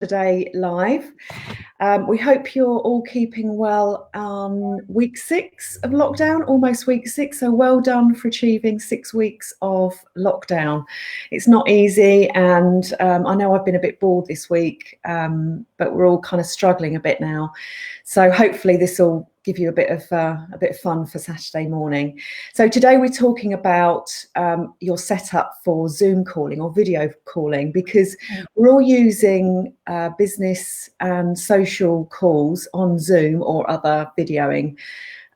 Today live. We hope you're all keeping well on week 6 of lockdown, almost week 6. So well done for achieving 6 weeks of lockdown. It's not easy, and I know I've been a bit bored this week, but we're all kind of struggling a bit now. So hopefully this will give you a bit of fun for Saturday morning. So today we're talking about your setup for Zoom calling or video calling, because we're all using business and social calls on Zoom or other videoing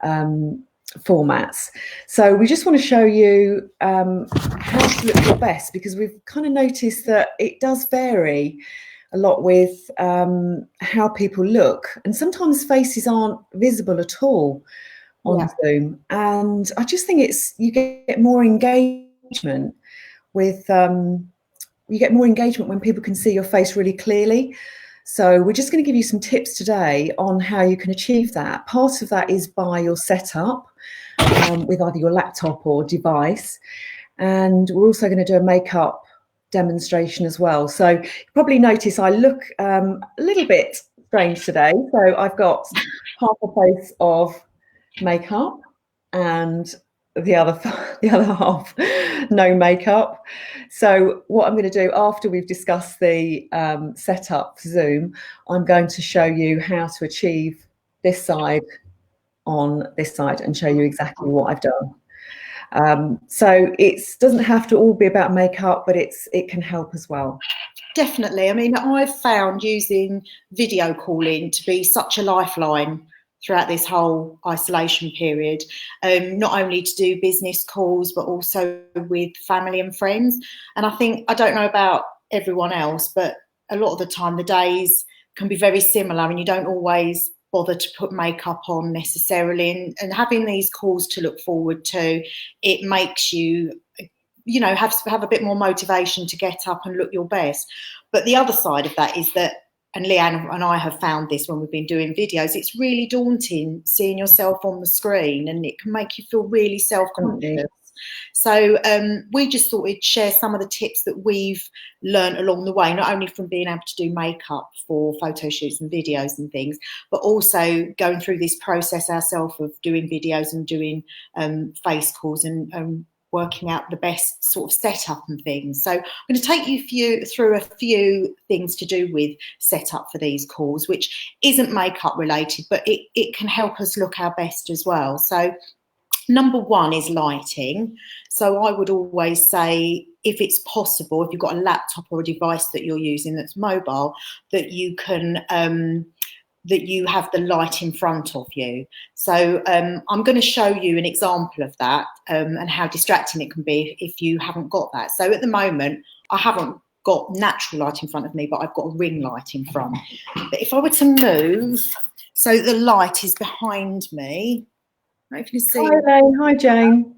formats. So we just want to show you how to look your best, because we've kind of noticed that it does vary a lot with how people look, and sometimes faces aren't visible at all on Zoom. And I just think you get more engagement with when people can see your face really clearly. So we're just going to give you some tips today on how you can achieve that. Part of that is by your setup with either your laptop or device, and we're also going to do a makeup demonstration as well. So you probably notice I look a little bit strange today. So I've got half a face of makeup and the other half no makeup. So what I'm going to do after we've discussed the setup for Zoom, I'm going to show you how to achieve this side on this side and show you exactly what I've done. So it doesn't have to all be about makeup, but it can help as well. Definitely. I mean, I've found using video calling to be such a lifeline throughout this whole isolation period, not only to do business calls, but also with family and friends. And I don't know about everyone else, but a lot of the time the days can be very similar and you don't always bother to put makeup on necessarily, and having these calls to look forward to, it makes you have a bit more motivation to get up and look your best. But the other side of that is that, and Leanne and I have found this when we've been doing videos, it's really daunting seeing yourself on the screen, and it can make you feel really self-conscious. So we just thought we'd share some of the tips that we've learned along the way, not only from being able to do makeup for photo shoots and videos and things, but also going through this process ourselves of doing videos and doing face calls and working out the best sort of setup and things. So I'm going to take you through a few things to do with setup for these calls, which isn't makeup related, but it can help us look our best as well. So number one is lighting. So I would always say, if it's possible, if you've got a laptop or a device that you're using that's mobile, that you can that you have the light in front of you. So I'm going to show you an example of that and how distracting it can be if you haven't got that. So at the moment, I haven't got natural light in front of me, but I've got a ring light in front. But if I were to move, so the light is behind me. I don't know if you can see. Hi, Elaine. Hi, Jane.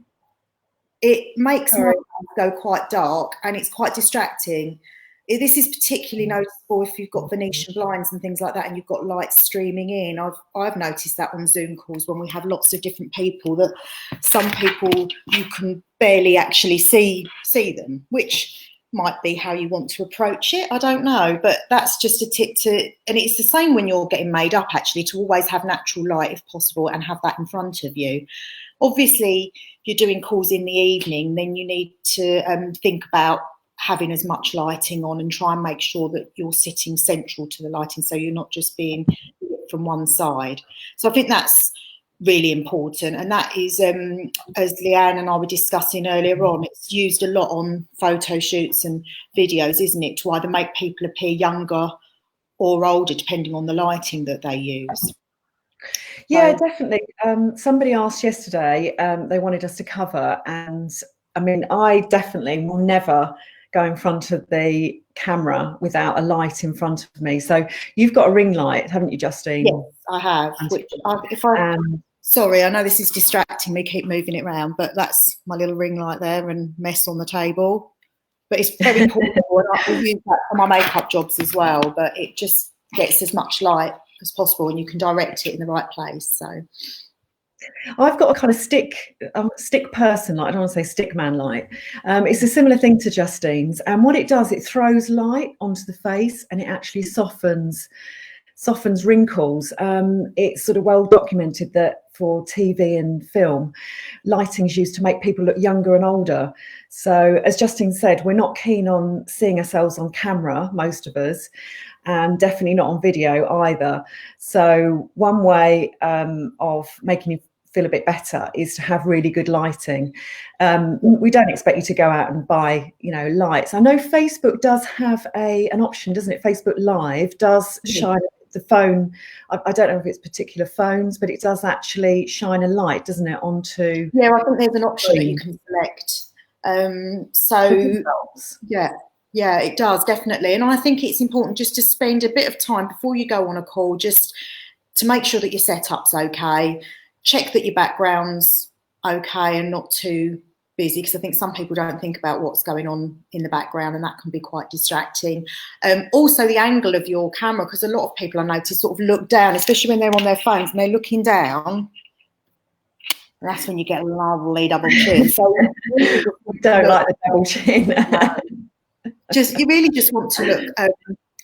It makes my eyes go quite dark and it's quite distracting. This is particularly noticeable if you've got Venetian blinds and things like that and you've got lights streaming in. I've noticed that on Zoom calls when we have lots of different people, that some people you can barely actually see them, which might be how you want to approach it. I don't know, but that's just a tip and it's the same when you're getting made up, actually, to always have natural light if possible and have that in front of you. Obviously, if you're doing calls in the evening, then you need to think about having as much lighting on and try and make sure that you're sitting central to the lighting, so you're not just being from one side. So I think that's really important, and that is, as Leanne and I were discussing earlier on, it's used a lot on photo shoots and videos, isn't it, to either make people appear younger or older, depending on the lighting that they use. Yeah, definitely. Somebody asked yesterday, they wanted us to cover, and I mean, I definitely will never go in front of the camera without a light in front of me. So you've got a ring light, haven't you, Justine? Yes, I have. Sorry, I know this is distracting me, keep moving it around, but that's my little ring light there and mess on the table. But it's very important. I use that for my makeup jobs as well, but it just gets as much light as possible and you can direct it in the right place. So I've got a kind of stick person light. I don't want to say stick man light. It's a similar thing to Justine's, and what it does, it throws light onto the face, and it actually softens wrinkles. It's sort of well documented that for TV and film, lighting is used to make people look younger and older. So, as Justine said, we're not keen on seeing ourselves on camera, most of us, and definitely not on video either. So, one way of making you feel a bit better is to have really good lighting. We don't expect you to go out and buy, lights. I know Facebook does have an option, doesn't it? Facebook Live does shine the phone. I don't know if it's particular phones, but it does actually shine a light, doesn't it, onto. Yeah, I think there's an option that you can select. Yeah, it does, definitely. And I think it's important just to spend a bit of time before you go on a call, just to make sure that your setup's okay. Check that your background's okay and not too busy, because I think some people don't think about what's going on in the background, and that can be quite distracting. Also, the angle of your camera, because a lot of people I notice sort of look down, especially when they're on their phones and they're looking down. And that's when you get a lovely double chin. So I don't like the double chin. You really just want to look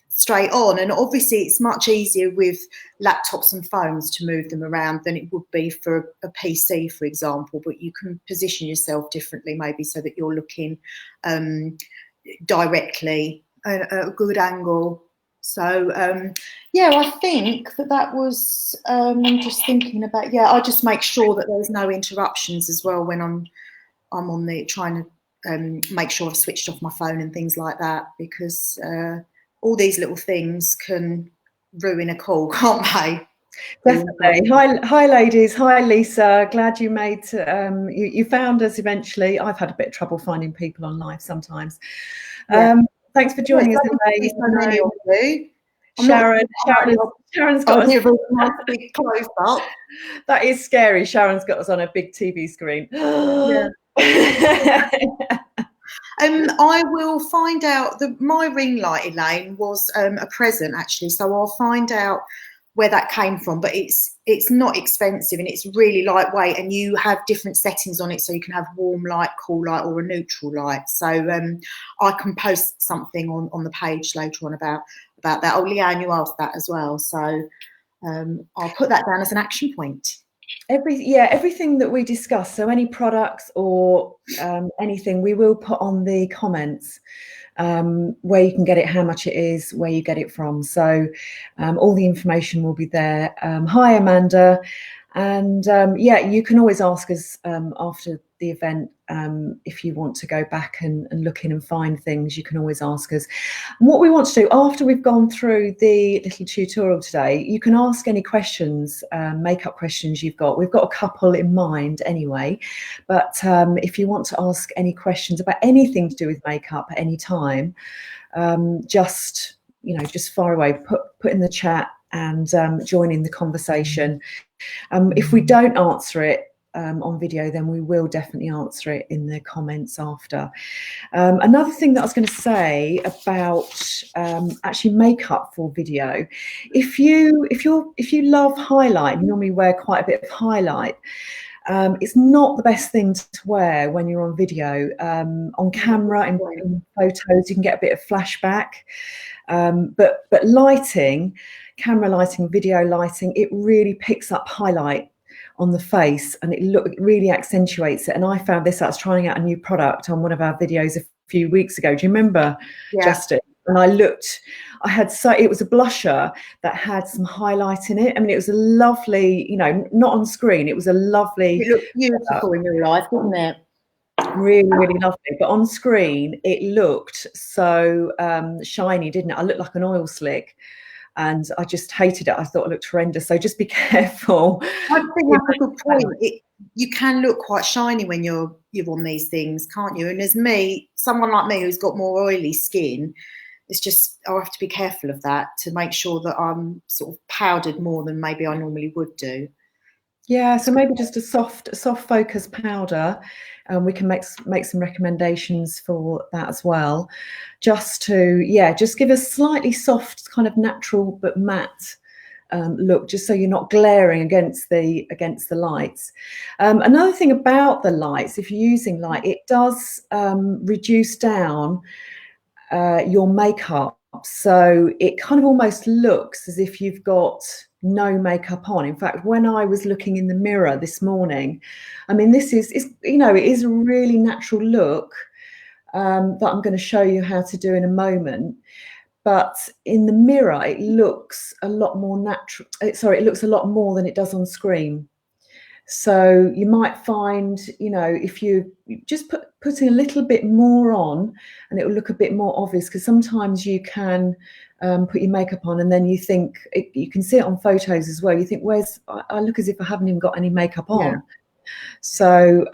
straight on, and obviously it's much easier with laptops and phones to move them around than it would be for a PC, for example, but you can position yourself differently maybe so that you're looking directly at a good angle. So I think that was I'm just thinking about, I just make sure that there's no interruptions as well when I'm on the trying to make sure I've switched off my phone and things like that, because all these little things can ruin a call, can't they? Definitely. Hi, ladies. Hi, Lisa. Glad you made. You found us eventually. I've had a bit of trouble finding people on live sometimes. Thanks for joining us today. Sharon's got us. Nice big close up. That is scary. Sharon's got us on a big TV screen. I will find out my ring light, Elaine, was a present actually, so I'll find out where that came from, but it's not expensive and it's really lightweight, and you have different settings on it, so you can have warm light, cool light, or a neutral light. So I can post something on the page later on about that. Oh, Leanne, you asked that as well, so I'll put that down as an action point. Everything that we discuss, so any products or anything, we will put on the comments where you can get it, how much it is, where you get it from. So all the information will be there. Hi, Amanda. And you can always ask us after the event if you want to go back and look in and find things. You can always ask us. And what we want to do after we've gone through the little tutorial today, you can ask any questions, makeup questions you've got. We've got a couple in mind anyway, but if you want to ask any questions about anything to do with makeup at any time, just fire away, put in the chat and join in the conversation. If we don't answer it on video, then we will definitely answer it in the comments after. Another thing that I was going to say about actually makeup for video, if you love highlight, you normally wear quite a bit of highlight. It's not the best thing to wear when you're on video. On camera and in photos, you can get a bit of flashback. But lighting, camera lighting, video lighting, it really picks up highlight on the face, and it really accentuates it. And I found this. I was trying out a new product on one of our videos a few weeks ago. Do you remember, Justin? And it was a blusher that had some highlight in it. I mean, it was a lovely, not on screen. It was a lovely. It looked beautiful in real life, didn't it? Really, really lovely. But on screen, it looked so shiny, didn't it? I looked like an oil slick. And I just hated it. I thought it looked horrendous. So just be careful. I think that's a good point. You can look quite shiny when you're on these things, can't you? And as someone like me who's got more oily skin, it's just I have to be careful of that to make sure that I'm sort of powdered more than maybe I normally would do. Yeah, so maybe just a soft focus powder, and we can make some recommendations for that as well. Just to give a slightly soft, kind of natural but matte look, just so you're not glaring against the lights. Another thing about the lights, if you're using light, it does reduce down your makeup, so it kind of almost looks as if you've got no makeup on. In fact, when I was looking in the mirror this morning, I mean, this is you know, it is a really natural look that I'm going to show you how to do in a moment. But in the mirror, it looks a lot more natural. Sorry, it looks a lot more than it does on screen. So you might find, you know, if you just putting a little bit more on, and it will look a bit more obvious, because sometimes you can put your makeup on and then you think, you can see it on photos as well. You think, I look as if I haven't even got any makeup on. Yeah. So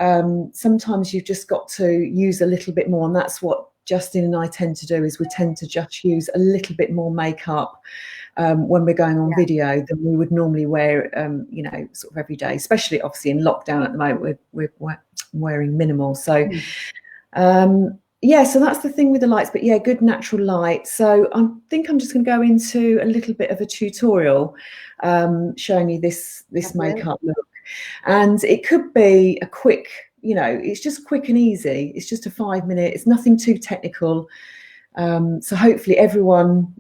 sometimes you've just got to use a little bit more, and that's what Justin and I tend to do, is we tend to just use a little bit more makeup when we're going on video than we would normally wear, you know, sort of every day, especially obviously in lockdown at the moment, we're wearing minimal. So yeah, so that's the thing with the lights, but yeah, good natural light. So I think I'm just going to go into a little bit of a tutorial showing you this makeup look. And it could be a quick, you know, it's just quick and easy. It's just a 5-minute, it's nothing too technical. So hopefully everyone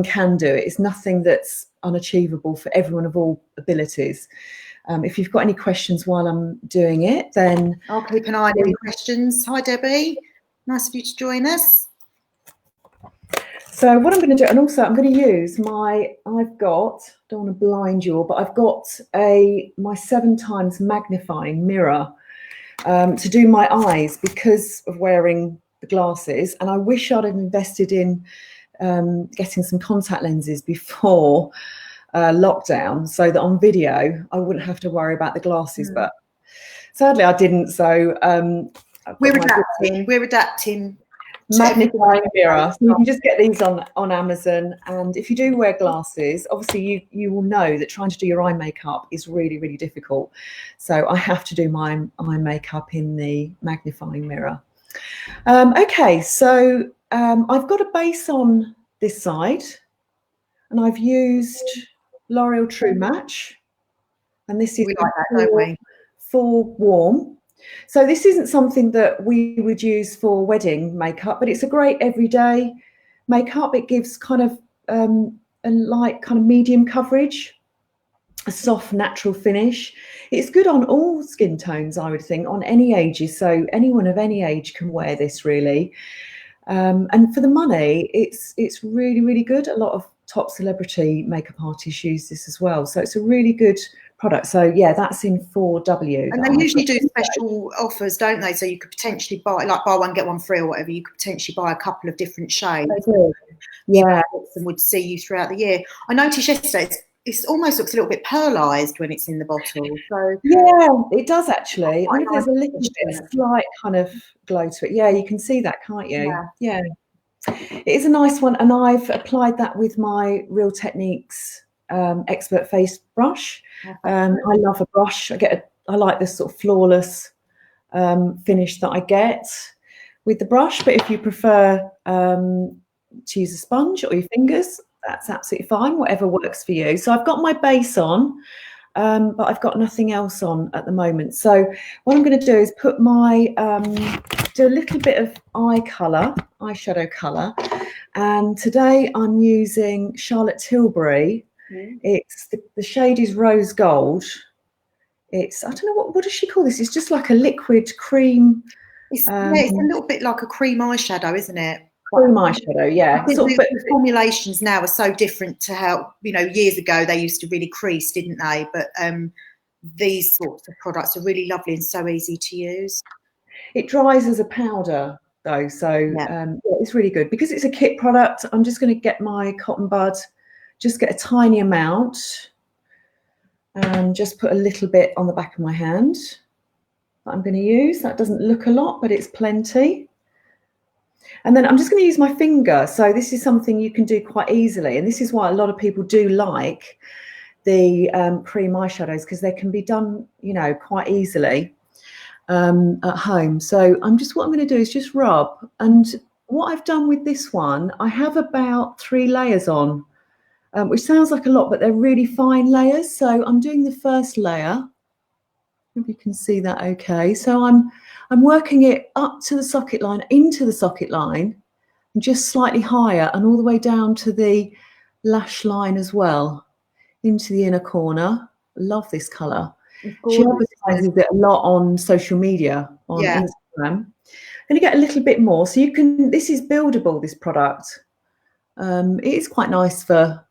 can do it. It's nothing that's unachievable for everyone of all abilities. If you've got any questions while I'm doing it, then I'll keep an eye on any questions. Hi, Debbie. Nice of you to join us. So what I'm going to do, and also I'm going to use don't want to blind you all, but I've got my 7x magnifying mirror to do my eyes because of wearing the glasses. And I wish I'd have invested in getting some contact lenses before lockdown, so that on video I wouldn't have to worry about the glasses. But sadly I didn't. So we're adapting. Magnifying mirror. So you can just get these on Amazon, and if you do wear glasses, obviously you will know that trying to do your eye makeup is really, really difficult. So I have to do my eye makeup in the magnifying mirror. Okay, so I've got a base on this side, and I've used L'Oreal True Match, and this is we like that, don't we? For warm. So this isn't something that we would use for wedding makeup, but it's a great everyday makeup. It gives kind of a light kind of medium coverage, a soft natural finish. It's good on all skin tones, I would think, on any ages. So anyone of any age can wear this really. And for the money, it's really, really good. A lot of top celebrity makeup artists use this as well. So it's a really good product. So yeah, that's in 4W. And they usually do special offers, don't they? So you could potentially buy, like, buy one get one free or whatever. You could potentially buy a couple of different shades. They do. Yeah, and would see you throughout the year. I noticed yesterday it almost looks a little bit pearlized when it's in the bottle. So yeah, it does actually. I think there's a little bit of slight kind of glow to it. Yeah, you can see that, can't you? Yeah. It is a nice one, and I've applied that with my Real Techniques Expert Face brush. I love a brush. I like this sort of flawless finish that I get with the brush. But if you prefer to use a sponge or your fingers, that's absolutely fine. Whatever works for you. So I've got my base on, but I've got nothing else on at the moment. So what I'm going to do is put my do a little bit of eyeshadow colour, and today I'm using Charlotte Tilbury. It's the shade is Rose Gold. It's, I don't know, what does she call this? It's just like a liquid cream. It's a little bit like a cream eyeshadow, isn't it? Cream eyeshadow, yeah. The formulations now are so different to how, you know, years ago they used to really crease, didn't they? But these sorts of products are really lovely and so easy to use. It dries as a powder though, so it's really good. Because it's a kit product, I'm just going to get my cotton bud, just get a tiny amount, and just put a little bit on the back of my hand that I'm going to use. That doesn't look a lot, but it's plenty. And then I'm just going to use my finger. So this is something you can do quite easily, and this is why a lot of people do like the cream eyeshadows, because they can be done, you know, quite easily at home. So what I'm going to do is just rub. And what I've done with this one, I have about 3 layers on which sounds like a lot, but they're really fine layers. So I'm doing the first layer. Hope you can see that okay. So I'm working it up to the socket line, into the socket line, and just slightly higher, and all the way down to the lash line as well, into the inner corner. Love this colour. She advertises it a lot on social media, on Instagram. I'm going to get a little bit more. So you can, this is buildable, this product. It is quite nice for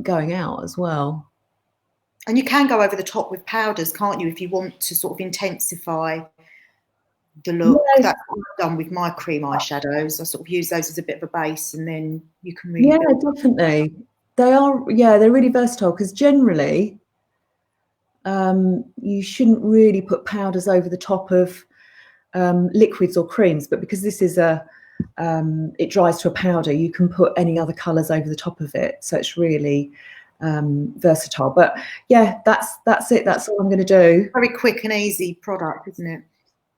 going out as well. And you can go over the top with powders, can't you, if you want to sort of intensify the look. Yeah. That's what I've done with my cream eyeshadows. I sort of use those as a bit of a base, and then you can really definitely. They are, they're really versatile, because generally you shouldn't really put powders over the top of liquids or creams, but because this is it dries to a powder, you can put any other colours over the top of it, so it's really versatile. But yeah, that's it. That's all I'm going to do. Very quick and easy product, isn't it?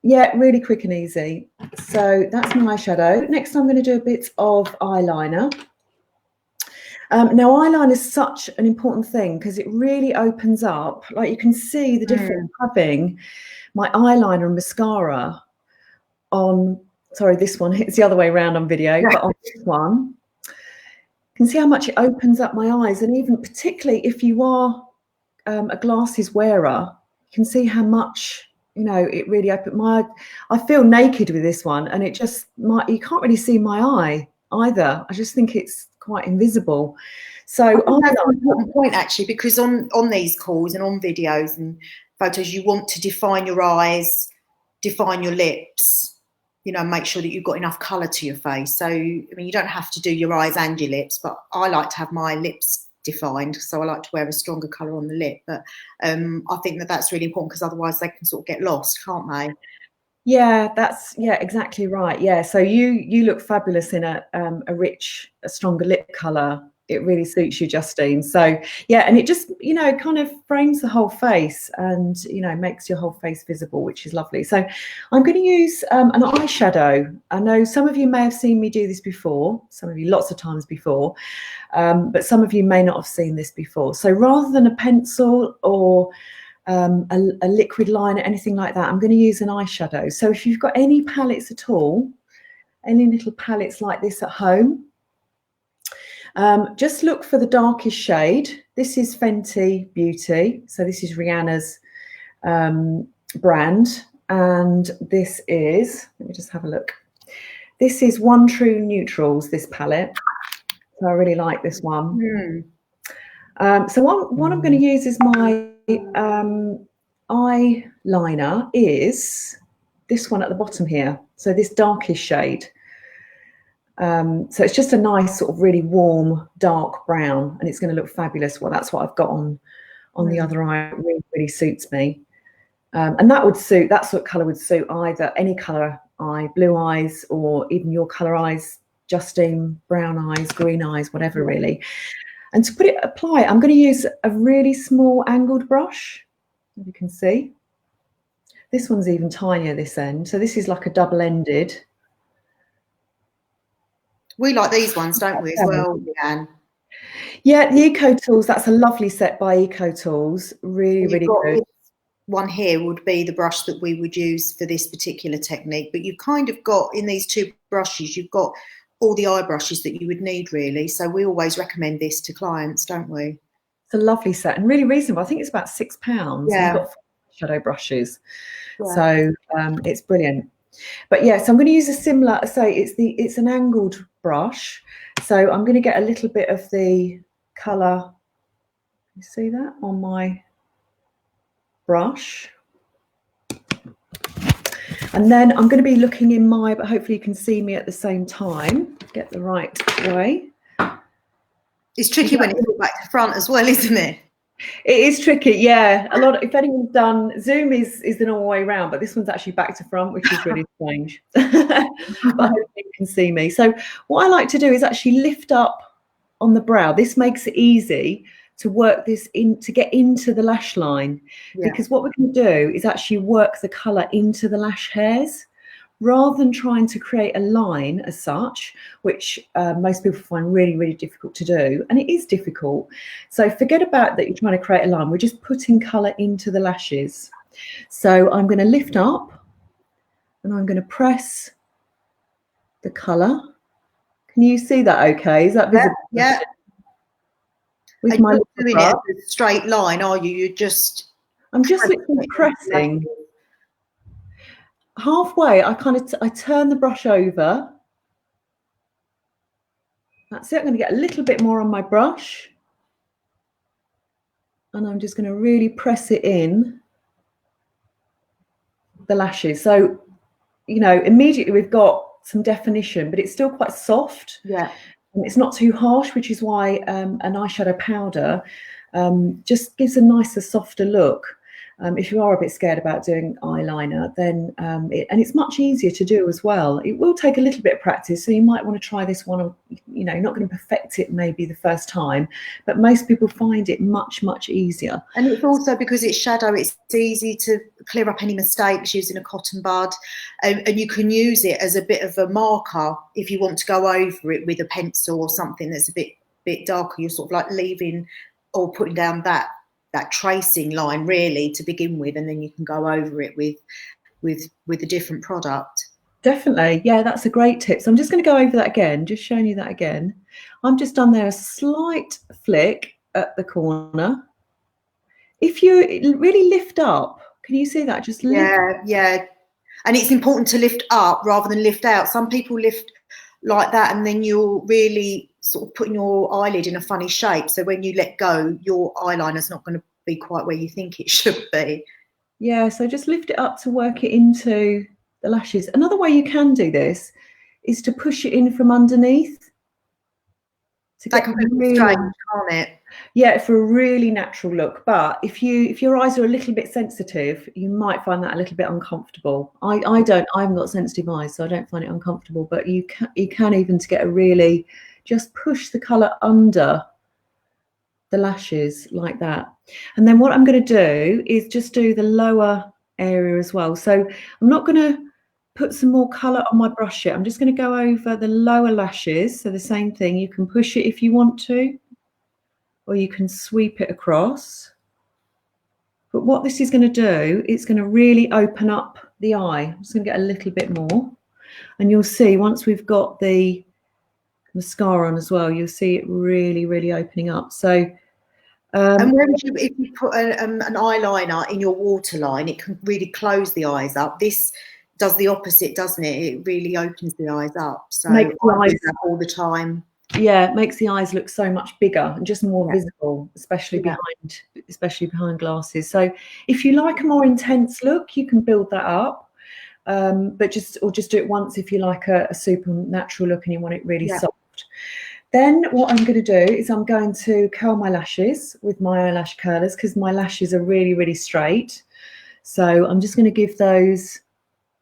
Yeah, really quick and easy. So that's my eyeshadow. Next, I'm going to do a bit of eyeliner. Now, eyeliner is such an important thing, because it really opens up. Like, you can see the difference having my eyeliner and mascara on, sorry, this one, it's the other way around on video, but on this one, you can see how much it opens up my eyes. And even particularly if you are a glasses wearer, you can see how much, you know, it really opened my, I feel naked with this one, and it just, you can't really see my eye either. I just think it's quite invisible. So that's an important point, actually, because on these calls and on videos and photos, you want to define your eyes, define your lips, you know, make sure that you've got enough colour to your face. So, I mean, you don't have to do your eyes and your lips, but I like to have my lips defined, so I like to wear a stronger colour on the lip. But I think that that's really important, because otherwise they can sort of get lost, can't they? Yeah, that's, yeah, exactly right. Yeah, so you look fabulous in a rich, a stronger lip colour. It really suits you, Justine. So yeah, and it just, you know, kind of frames the whole face, and, you know, makes your whole face visible, which is lovely. So I'm going to use an eyeshadow. I know some of you may have seen me do this before, some of you lots of times before, but some of you may not have seen this before. So rather than a pencil or a liquid liner, anything like that, I'm going to use an eyeshadow. So if you've got any palettes at all, any little palettes like this at home, just look for the darkest shade. This is Fenty Beauty, so this is Rihanna's brand, and this is, let me just have a look, this is One True Neutrals, this palette. So I really like this one. So what I'm going to use is my eyeliner is this one at the bottom here, so this darkish shade. So it's just a nice sort of really warm dark brown, and it's going to look fabulous. Well, that's what I've got on the other eye. It really, really suits me, and that would suit, that sort of colour would suit either any colour eye, blue eyes, or even your colour eyes, Justine, brown eyes, green eyes, whatever really. And to apply it, I'm going to use a really small angled brush, as you can see. This one's even tinier, this end. So this is like a double-ended. We like these ones, don't we, as well, Leanne? Yeah, the Eco Tools, that's a lovely set by Eco Tools. Really, really good. One here would be the brush that we would use for this particular technique. But you've kind of got, in these two brushes, you've got all the eye brushes that you would need, really. So we always recommend this to clients, don't we? It's a lovely set and really reasonable. I think it's about £6. Yeah. You've got 4 shadow brushes. Yeah. So it's brilliant. But yeah, so I'm going to use a similar, it's an angled brush. So I'm going to get a little bit of the colour, you see that, on my brush. And then I'm going to be looking in my, but hopefully you can see me at the same time, get the right way. It's tricky when you look back to front as well, isn't it? It is tricky, yeah. A lot. If anyone's done, Zoom is the normal way around, but this one's actually back to front, which is really strange. But hopefully you can see me. So what I like to do is actually lift up on the brow. This makes it easy to work this in, to get into the lash line, because what we're going to do is actually work the colour into the lash hairs rather than trying to create a line as such, which most people find really, really difficult to do. And it is difficult. So forget about that you're trying to create a line. We're just putting colour into the lashes. So I'm going to lift up and I'm going to press the colour. Can you see that okay? Is that visible? Yeah. With and my you're doing it brush, as a straight line, are you? You're just... I'm just literally pressing. Halfway, I turn the brush over. That's it. I'm going to get a little bit more on my brush. And I'm just going to really press it in the lashes. So, you know, immediately we've got some definition, but it's still quite soft. Yeah. And it's not too harsh, which is why an eyeshadow powder just gives a nicer, softer look. If you are a bit scared about doing eyeliner, then and it's much easier to do as well. It will take a little bit of practice, so you might want to try this one. You know, you're not going to perfect it maybe the first time, but most people find it much, much easier. And it's also because it's shadow, it's easy to clear up any mistakes using a cotton bud, and you can use it as a bit of a marker if you want to go over it with a pencil or something that's a bit darker. You're sort of like leaving or putting down that tracing line really to begin with, and then you can go over it with a different product. Definitely. Yeah, that's a great tip. So I'm just going to go over that again, just showing you that again. I'm just done there a slight flick at the corner. If you really lift up, can you see that? Just lift. Yeah. And it's important to lift up rather than lift out. Some people lift like that and then you're really sort of putting your eyelid in a funny shape. So when you let go, your eyeliner's not going to be quite where you think it should be. Yeah, so just lift it up to work it into the lashes. Another way you can do this is to push it in from underneath. That can be really strange, can't it? Yeah, for a really natural look. But if your eyes are a little bit sensitive, you might find that a little bit uncomfortable. I haven't got sensitive eyes, so I don't find it uncomfortable. But you can even to get a really, just push the colour under the lashes like that. And then what I'm going to do is just do the lower area as well. So I'm not going to put some more colour on my brush yet. I'm just going to go over the lower lashes. So the same thing, you can push it if you want to, or you can sweep it across. But what this is going to do, it's going to really open up the eye. I'm just going to get a little bit more. And you'll see once we've got the mascara on as well, you'll see it really, really opening up. So and if you put an eyeliner in your waterline, it can really close the eyes up. This does the opposite, doesn't it? It really opens the eyes up. So I do that all the time. Yeah, it makes the eyes look so much bigger and just more visible, especially behind glasses. So if you like a more intense look, you can build that up. But just do it once if you like a super natural look and you want it really soft. Then what I'm going to do is I'm going to curl my lashes with my eyelash curlers because my lashes are really, really straight. So I'm just going to give those,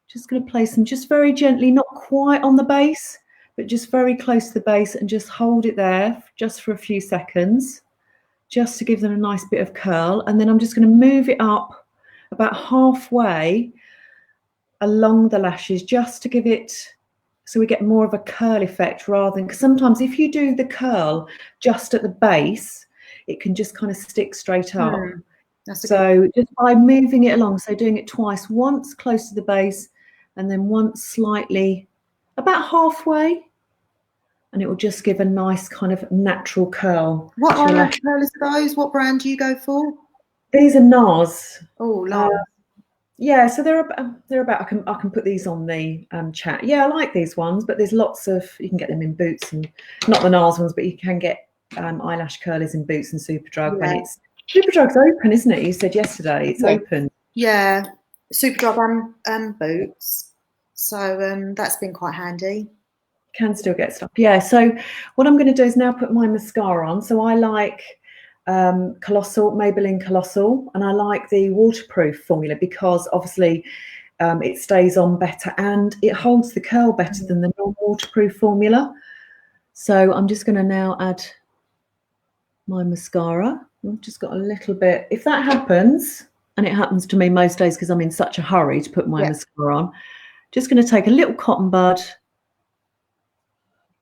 just going to place them just very gently, not quite on the base, but just very close to the base, and just hold it there just for a few seconds, just to give them a nice bit of curl. And then I'm just going to move it up about halfway along the lashes just to give it, so we get more of a curl effect rather than, because sometimes if you do the curl just at the base, it can just kind of stick straight up. So just by moving it along, so doing it twice, once close to the base and then once slightly about halfway, and it will just give a nice kind of natural curl. What eyelash curlers are those? What brand do you go for? These are NARS. Oh, nice. Yeah, so they're about. I can put these on the chat. Yeah, I like these ones, but there's lots of, you can get them in Boots, and not the NARS ones, but you can get eyelash curlers in Boots and Superdrug when it's Superdrug's open, isn't it? You said yesterday it's open. Yeah, Superdrug and Boots. So that's been quite handy. Can still get stuff. Yeah. So what I'm going to do is now put my mascara on. So I like Maybelline Colossal, and I like the waterproof formula because obviously it stays on better and it holds the curl better than the non-waterproof formula. So I'm just going to now add my mascara. I've just got a little bit. If that happens, and it happens to me most days because I'm in such a hurry to put my mascara on, Just going to take a little cotton bud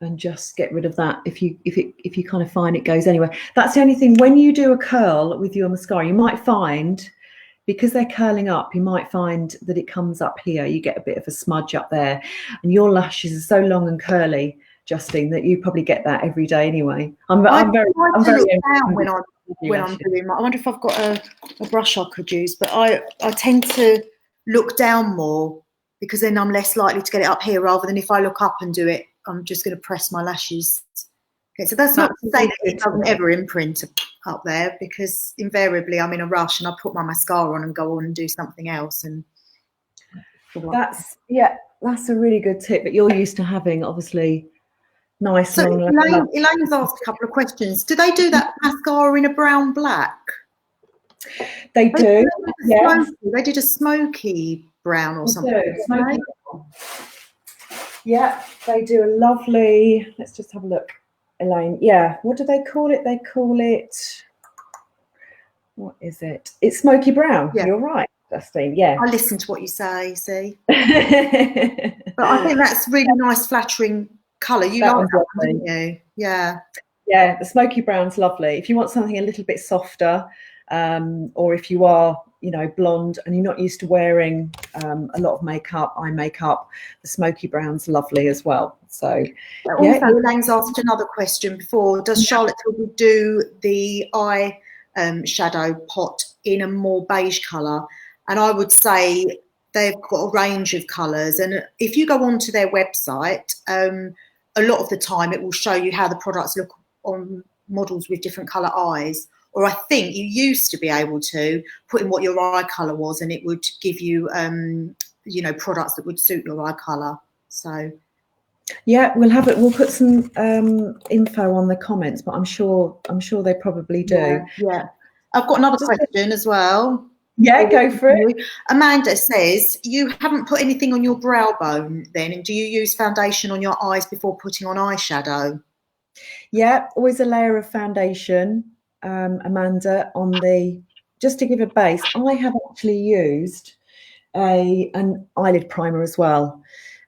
and just get rid of that if you kind of find it goes anywhere. That's the only thing. When you do a curl with your mascara, you might find, because they're curling up, you might find that it comes up here. You get a bit of a smudge up there, and your lashes are so long and curly, Justine, that you probably get that every day anyway. I'm very down when I'm doing my, I wonder if I've got a brush I could use, but I tend to look down more, because then I'm less likely to get it up here, rather than if I look up and do it, I'm just going to press my lashes. Okay, so that's not to say that it doesn't ever imprint up there, because invariably I'm in a rush and I put my mascara on and go on and do something else. And that's a really good tip. But you're used to having, obviously, nice so long. Elaine's asked a couple of questions. Do they do that mascara in a brown black? They do. Yes. They did a smoky brown or something. Smoky brown. Yeah, they do a lovely. Let's just have a look, Elaine. Yeah, what do they call it? They call it. What is it? It's smoky brown. Yeah. You're right, Justine. Yeah. I listen to what you say. See. But I think that's really nice, flattering colour. You like that one, didn't you? Yeah. Yeah, the smoky brown's lovely. If you want something a little bit softer, or if you are, blonde and you're not used to wearing a lot of makeup, eye makeup, the smoky brown's lovely as well. So, also, Elaine's asked another question before. Does Charlotte Tilbury do the eye shadow pot in a more beige colour? And I would say they've got a range of colours. And if you go onto their website, a lot of the time it will show you how the products look on models with different colour eyes. Or I think you used to be able to put in what your eye colour was, and it would give you, products that would suit your eye colour. So, yeah, we'll have it. We'll put some info on the comments, but I'm sure they probably do. Yeah. I've got another question as well. Yeah, go for it. Amanda says, you haven't put anything on your brow bone then, and do you use foundation on your eyes before putting on eyeshadow? Yeah, always a layer of foundation. Amanda, just to give a base, I have actually used an eyelid primer as well,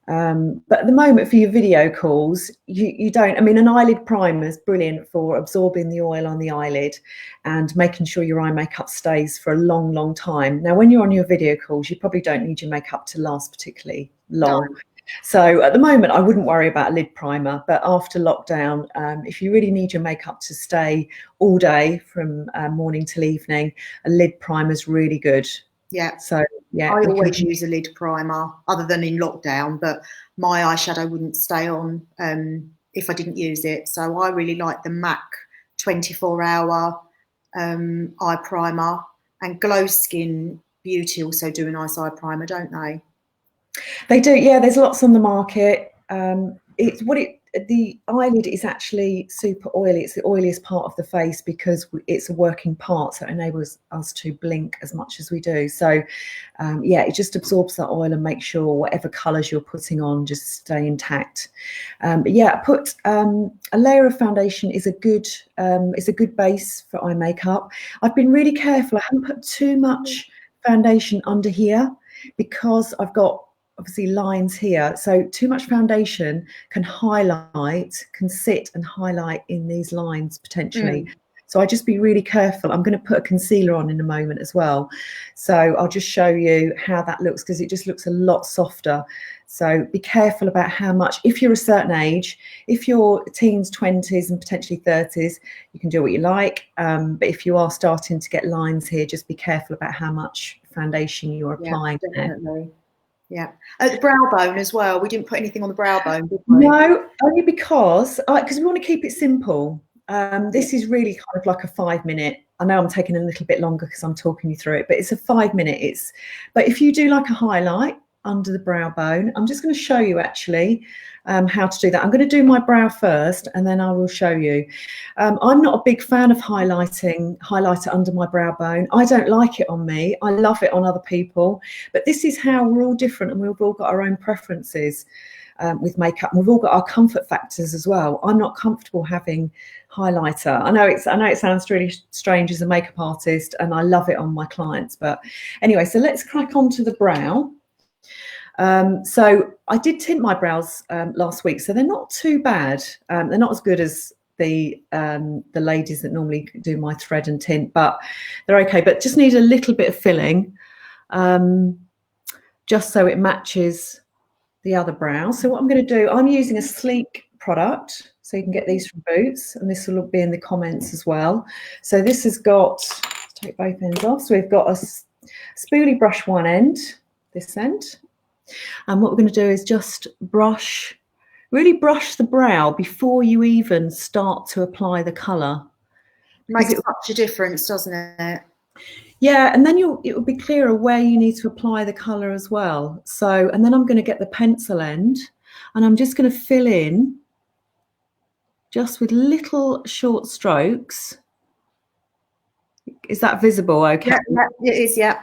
but at the moment for your video calls you don't. I mean, an eyelid primer is brilliant for absorbing the oil on the eyelid and making sure your eye makeup stays for a long time. Now when you're on your video calls, you probably don't need your makeup to last particularly long. No. So at the moment, I wouldn't worry about a lid primer, but after lockdown, if you really need your makeup to stay all day from morning till evening, a lid primer is really good. Yeah. So yeah, I always use a lid primer, other than in lockdown, but my eyeshadow wouldn't stay on if I didn't use it. So I really like the MAC 24-hour eye primer, and Glow Skin Beauty also do a nice eye primer, don't they? They do, yeah. There's lots on the market. The eyelid is actually super oily. It's the oiliest part of the face because it's a working part, so it enables us to blink as much as we do. So, it just absorbs that oil and makes sure whatever colours you're putting on just stay intact. Put a layer of foundation is a good base for eye makeup. I've been really careful. I haven't put too much foundation under here because I've got obviously lines here, so too much foundation can sit and highlight in these lines potentially. So I just be really careful. I'm going to put a concealer on in a moment as well, so I'll just show you how that looks, because it just looks a lot softer. So be careful about how much. If you're a certain age, if you're teens, 20s and potentially 30s, you can do what you like, but if you are starting to get lines here, just be careful about how much foundation you're applying. Definitely. Yeah, at the brow bone as well. We didn't put anything on the brow bone, did we? No, only because we want to keep it simple. This is really kind of like a 5-minute. I know I'm taking a little bit longer because I'm talking you through it, but it's a 5-minute. But if you do like a highlight under the brow bone, I'm just going to show you actually how to do that. I'm going to do my brow first and then I will show you. I'm not a big fan of highlighter under my brow bone. I don't like it on me. I love it on other people, but this is how we're all different and we've all got our own preferences with makeup, and we've all got our comfort factors as well. I'm not comfortable having highlighter. I know it sounds really strange as a makeup artist, and I love it on my clients, but anyway, so let's crack on to the brow. So I did tint my brows last week, so they're not too bad. They're not as good as the ladies that normally do my thread and tint, but they're okay. But just need a little bit of filling, just so it matches the other brow. So what I'm going to do, I'm using a Sleek product, so you can get these from Boots, and this will be in the comments as well. So this has got, let's take both ends off. So we've got a spoolie brush one end, this end, and what we're going to do is just really brush the brow before you even start to apply the colour. Makes such a difference, doesn't it? Yeah, and then it will be clearer where you need to apply the colour as well. So, and then I'm going to get the pencil end, and I'm just going to fill in just with little short strokes. Is that visible? Okay. Yeah, it is, yeah.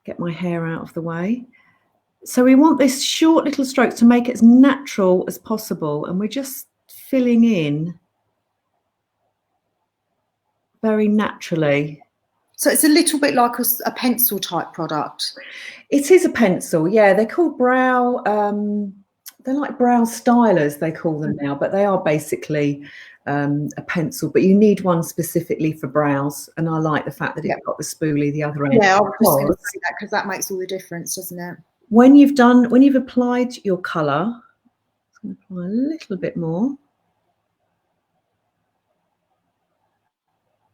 Get my hair out of the way. So we want this short little strokes to make it as natural as possible, and we're just filling in very naturally. So it's a little bit like a pencil type product. It is a pencil, yeah. They're called brow, they're like brow stylers, they call them now, but they are basically a pencil, but you need one specifically for brows, and I like the fact that it's got the spoolie the other end. Yeah, I was just going to say that, because that makes all the difference, doesn't it? When you've applied your colour, I'm going to apply a little bit more.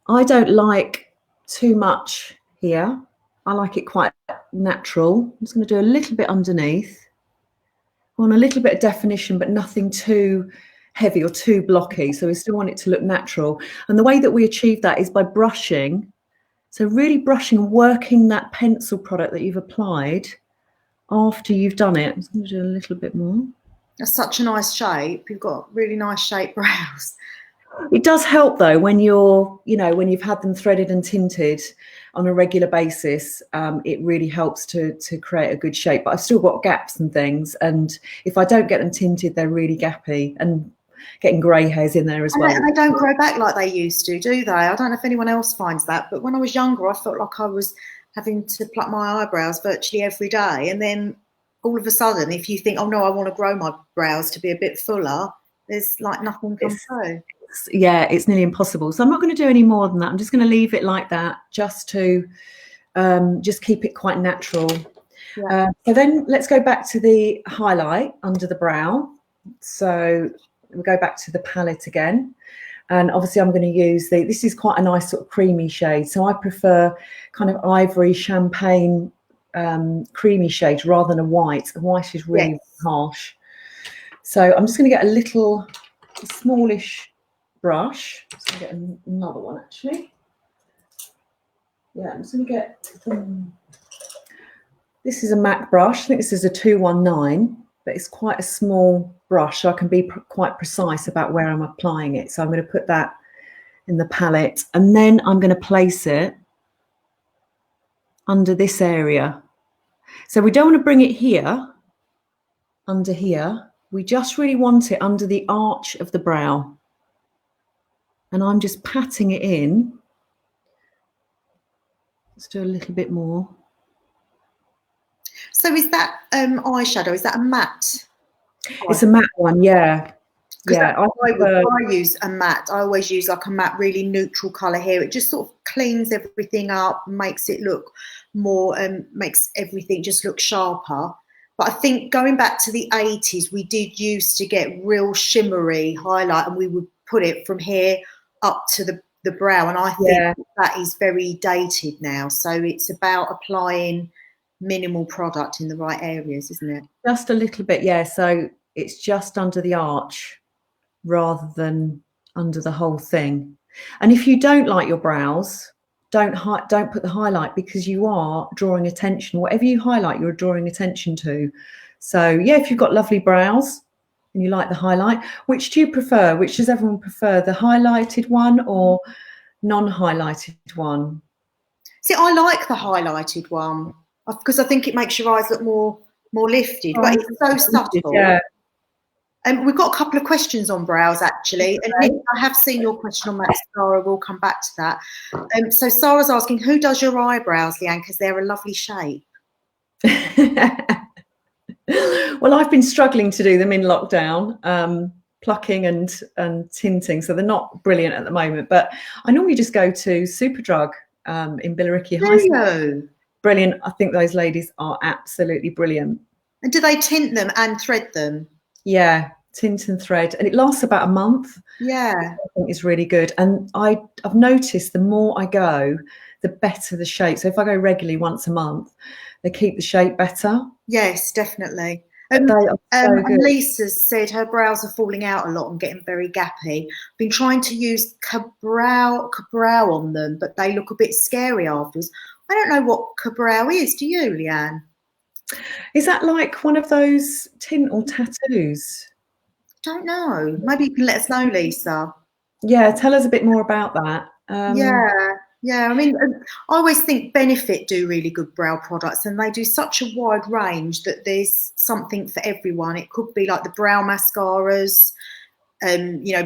I don't like too much here. I like it quite natural. I'm just going to do a little bit underneath. I want a little bit of definition, but nothing too heavy or too blocky. So we still want it to look natural. And the way that we achieve that is by brushing. So really brushing, working that pencil product that you've applied after you've done it. I'm just going to do a little bit more. That's such a nice shape. You've got really nice shaped brows. It does help though when when you've had them threaded and tinted on a regular basis. It really helps to create a good shape. But I've still got gaps and things, and if I don't get them tinted, they're really gappy and getting grey hairs in there as well. And they don't grow back like they used to, do they? I don't know if anyone else finds that, but when I was younger, I felt like I was having to pluck my eyebrows virtually every day, and then all of a sudden, if you think, oh no, I want to grow my brows to be a bit fuller, there's like nothing comes through. Yeah, it's nearly impossible. So I'm not going to do any more than that. I'm just going to leave it like that, just to just keep it quite natural. Yeah. So then let's go back to the highlight under the brow. So we'll go back to the palette again. And obviously I'm going to use this is quite a nice sort of creamy shade. So I prefer kind of ivory champagne creamy shade rather than a white. A white is really harsh. So I'm just going to get a smallish brush. I'm just going to get another one actually. Yeah, I'm just going to get, this is a MAC brush. I think this is a 219, but it's quite a small brush, so I can be quite precise about where I'm applying it. So I'm going to put that in the palette, and then I'm going to place it under this area. So we don't want to bring it here, under here. We just really want it under the arch of the brow. And I'm just patting it in. Let's do a little bit more. So is that eyeshadow, is that a matte? It's a matte one, yeah. Yeah, I use a matte. I always use like a matte, really neutral colour here. It just sort of cleans everything up, makes it look more, makes everything just look sharper. But I think going back to the 80s, we did used to get real shimmery highlight, and we would put it from here up to the brow. And I think that is very dated now. So it's about applying minimal product in the right areas, isn't it? Just a little bit, yeah. So it's just under the arch rather than under the whole thing. And if you don't like your brows, don't put the highlight, because you are drawing attention. Whatever you highlight, you're drawing attention to. So yeah, if you've got lovely brows and you like the highlight, which do you prefer? Which does everyone prefer, the highlighted one or non-highlighted one? See, I like the highlighted one because I think it makes your eyes look more lifted, but it's so subtle. Yeah. We've got a couple of questions on brows actually, and Nick, I have seen your question on mascara. We'll come back to that. So Sarah's asking, who does your eyebrows, Leanne? Because they're a lovely shape. Well, I've been struggling to do them in lockdown, plucking and tinting, so they're not brilliant at the moment. But I normally just go to Superdrug in Billericay High Street. you? Brilliant. I think those ladies are absolutely brilliant. And do they tint them and thread them? Yeah, tint and thread, and it lasts about a month. Yeah. I think it's really good. And I've noticed the more I go, the better the shape. So if I go regularly once a month, they keep the shape better. Yes, definitely. They are so good. Lisa said her brows are falling out a lot and getting very gappy. Been trying to use Cabral on them, but they look a bit scary afterwards. I don't know what Cabral is. Do you, Leanne? Is that like one of those tint or tattoos? Don't know. Maybe you can let us know, Lisa. Yeah, tell us a bit more about that. Yeah. I mean, I always think Benefit do really good brow products, and they do such a wide range that there's something for everyone. It could be like the brow mascaras,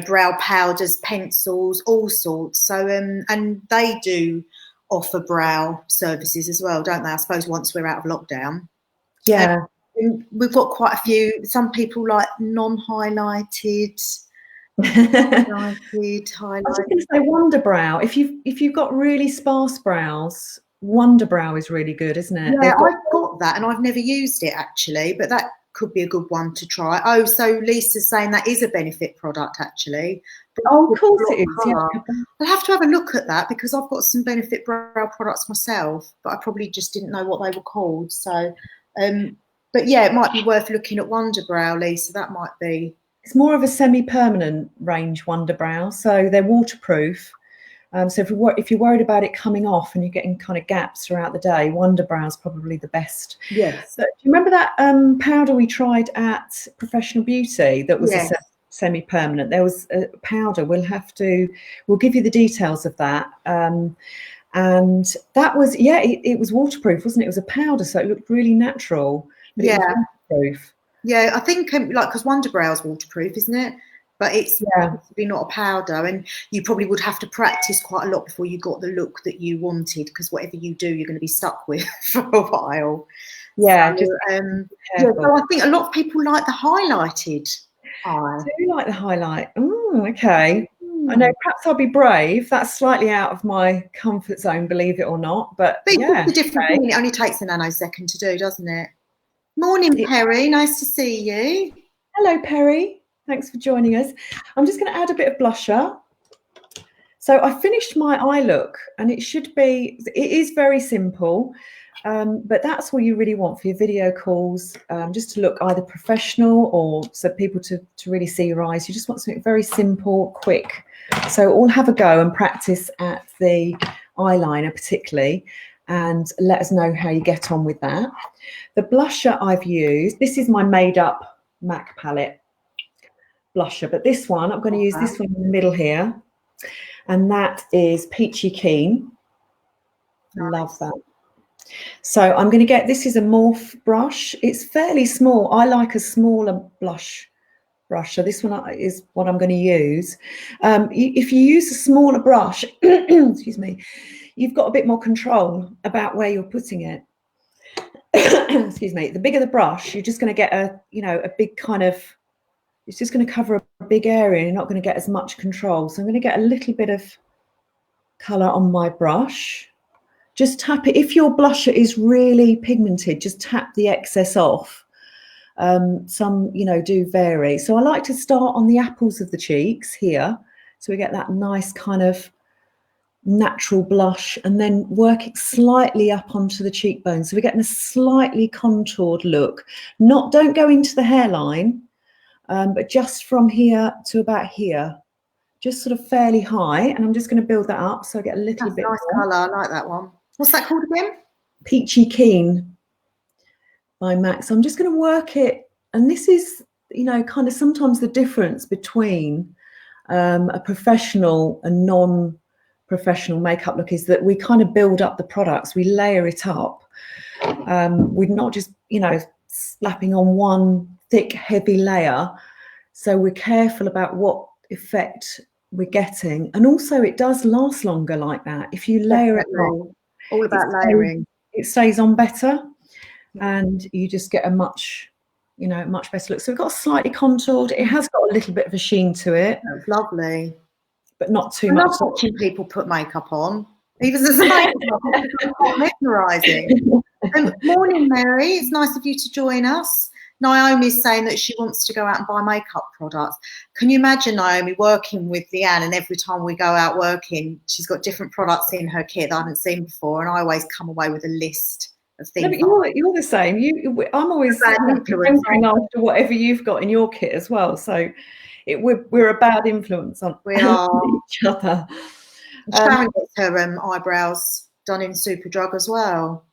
brow powders, pencils, all sorts. So, and they do offer brow services as well, don't they? I suppose once we're out of lockdown. Yeah. We've got quite a few. Some people like non-highlighted. I was just going to say Wonder Brow. If you've got really sparse brows, Wonder Brow is really good, isn't it? Yeah, I've got that, and I've never used it actually, but that could be a good one to try. Oh, so Lisa's saying that is a Benefit product actually. Oh, of course it is. Yeah. I'll have to have a look at that because I've got some Benefit brow products myself, but I probably just didn't know what they were called. So, but yeah, it might be worth looking at Wonder Brow, Lisa. That might be. It's more of a semi-permanent range Wonder Brow, so they're waterproof. So if you're worried about it coming off and you're getting kind of gaps throughout the day, Wonder Brow is probably the best. Yes. So, do you remember that powder we tried at Professional Beauty that was a semi-permanent? There was a powder. We'll give you the details of that. And that was, it was waterproof, wasn't it? It was a powder, so it looked really natural. But it was waterproof. Yeah, I think because Wonder Brow is waterproof, isn't it? But it's probably not a powder, and you probably would have to practice quite a lot before you got the look that you wanted. Because whatever you do, you're going to be stuck with for a while. Yeah, so, so I think a lot of people like the highlighted eye. I do like the highlight. Oh, okay. I know. Perhaps I'll be brave. That's slightly out of my comfort zone, believe it or not. But yeah, it's a different thing. It only takes a nanosecond to do, doesn't it? Morning, Perry. Nice to see you. Hello, Perry. Thanks for joining us. I'm just going to add a bit of blusher. So I finished my eye look, and it is very simple, but that's what you really want for your video calls, just to look either professional or so people to really see your eyes. You just want something very simple, quick. So all have a go and practice at the eyeliner particularly, and let us know how you get on with that. The blusher I've used, this is my made up MAC palette blusher, but this one, I'm going to use this one in the middle here, and that is Peachy Keen. Nice. Love that. So I'm going to get, this is a Morph brush. It's fairly small. I like a smaller blush brush, so this one is what I'm going to use. If you use a smaller brush, excuse me, you've got a bit more control about where you're putting it. Excuse me. The bigger the brush, you're just going to get a big kind of, it's just going to cover a big area. You're not going to get as much control. So I'm going to get a little bit of colour on my brush. Just tap it. If your blusher is really pigmented, just tap the excess off. Some, do vary. So I like to start on the apples of the cheeks here. So we get that nice kind of natural blush, and then work it slightly up onto the cheekbone. So we're getting a slightly contoured look. Don't go into the hairline. But just from here to about here, just sort of fairly high, and I'm just going to build that up so I get a little bit nice colour. I like that one. What's that called again? Peachy Keen by MAC. So I'm just going to work it, and this is, kind of sometimes the difference between a professional and non-professional makeup look is that we kind of build up the products, we layer it up. We're not just, slapping on one thick, heavy layer. So we're careful about what effect we're getting. And also it does last longer like that. If you layer it on, all about layering. It stays on better. and you just get a much better look. So we've got slightly contoured. It has got a little bit of a sheen to it. That's lovely. But not too I much. love watching people put makeup on. Even as a makeup, it's quite mesmerising. Morning, Mary. It's nice of you to join us. Naomi's saying that she wants to go out and buy makeup products. Can you imagine Naomi working with Leanne, and every time we go out working, she's got different products in her kit that I haven't seen before, and I always come away with a list of things. No, but you're the same. I'm always hankering after whatever you've got in your kit as well. So we're a bad influence on each other. Sharon gets her eyebrows done in Superdrug as well.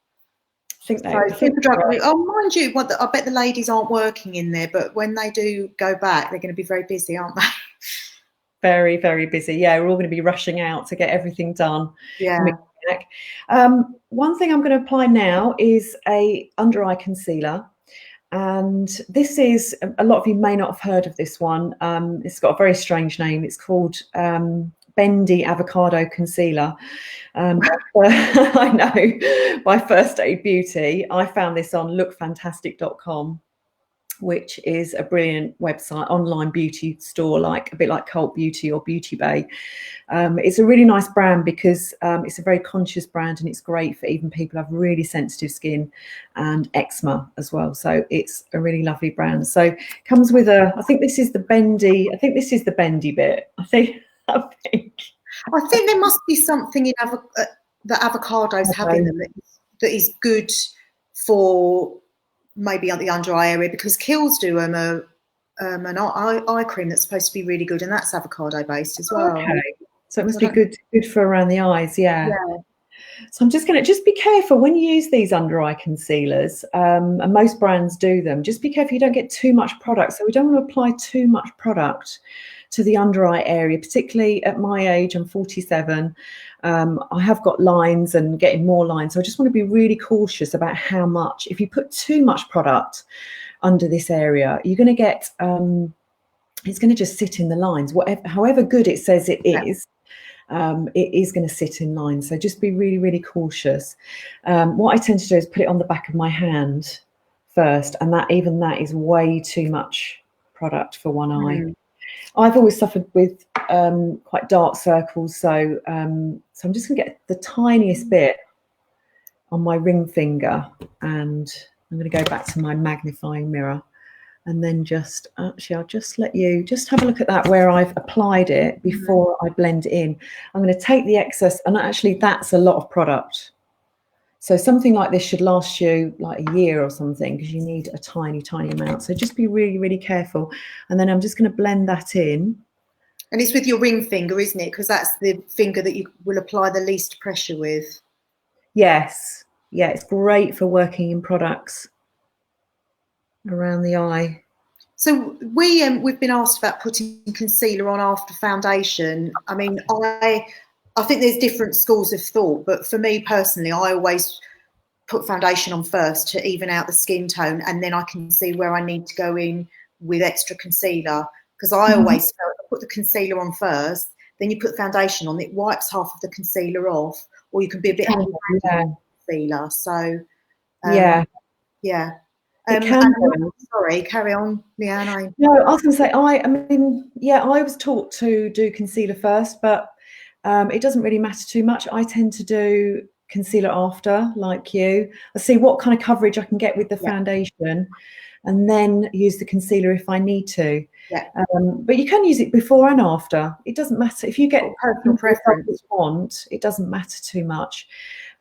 Superdrug. Right. Oh, mind you, I bet the ladies aren't working in there, but when they do go back, they're going to be very busy, aren't they? Very, very busy. Yeah, we're all going to be rushing out to get everything done. Yeah. One thing I'm going to apply now is a under eye concealer. And this is, a lot of you may not have heard of this one. It's got a very strange name. It's called Bendy Avocado Concealer. I know, by First Aid Beauty. I found this on lookfantastic.com, which is a brilliant website, online beauty store, like a bit like Cult Beauty or Beauty Bay. It's a really nice brand because it's a very conscious brand, and it's great for even people who have really sensitive skin and eczema as well. So it's a really lovely brand. So comes with I think this is the bendy bit. I think there must be something in the avocados have in them that is good for maybe the under eye area, because Kiehl's do an eye cream that's supposed to be really good, and that's avocado based as well. Okay, so it must be good for around the eyes. Yeah. So I'm just be careful when you use these under eye concealers, and most brands do them. Just be careful you don't get too much product. So we don't want to apply too much product to the under eye area, particularly at my age. I'm 47. I have got lines and getting more lines. So I just want to be really cautious about how much. If you put too much product under this area, you're going to get, it's going to just sit in the lines. However good it says it is, it is going to sit in lines. So just be really, really cautious. What I tend to do is put it on the back of my hand first. And that is way too much product for one eye. I've always suffered with quite dark circles, so I'm just going to get the tiniest bit on my ring finger, and I'm going to go back to my magnifying mirror, and then I'll just let you just have a look at that where I've applied it before I blend it in. I'm going to take the excess, and actually that's a lot of product. So something like this should last you like a year or something, because you need a tiny, tiny amount. So just be really, really careful. And then I'm just going to blend that in. And it's with your ring finger, isn't it? Because that's the finger that you will apply the least pressure with. Yes. Yeah, it's great for working in products around the eye. So we've been asked about putting concealer on after foundation. I mean, I think there's different schools of thought, but for me personally, I always put foundation on first to even out the skin tone, and then I can see where I need to go in with extra concealer, because I always felt I put the concealer on first, then you put foundation on, it wipes half of the concealer off, or you can be a bit heavy with concealer. So yeah. Sorry, carry on, Leanne. No, I was going to say, I mean, I was taught to do concealer first, but it doesn't really matter too much. I tend to do concealer after, like you. I see what kind of coverage I can get with the foundation, and then use the concealer if I need to. But you can use it before and after. It doesn't matter. If you get personal preference you want, it doesn't matter too much.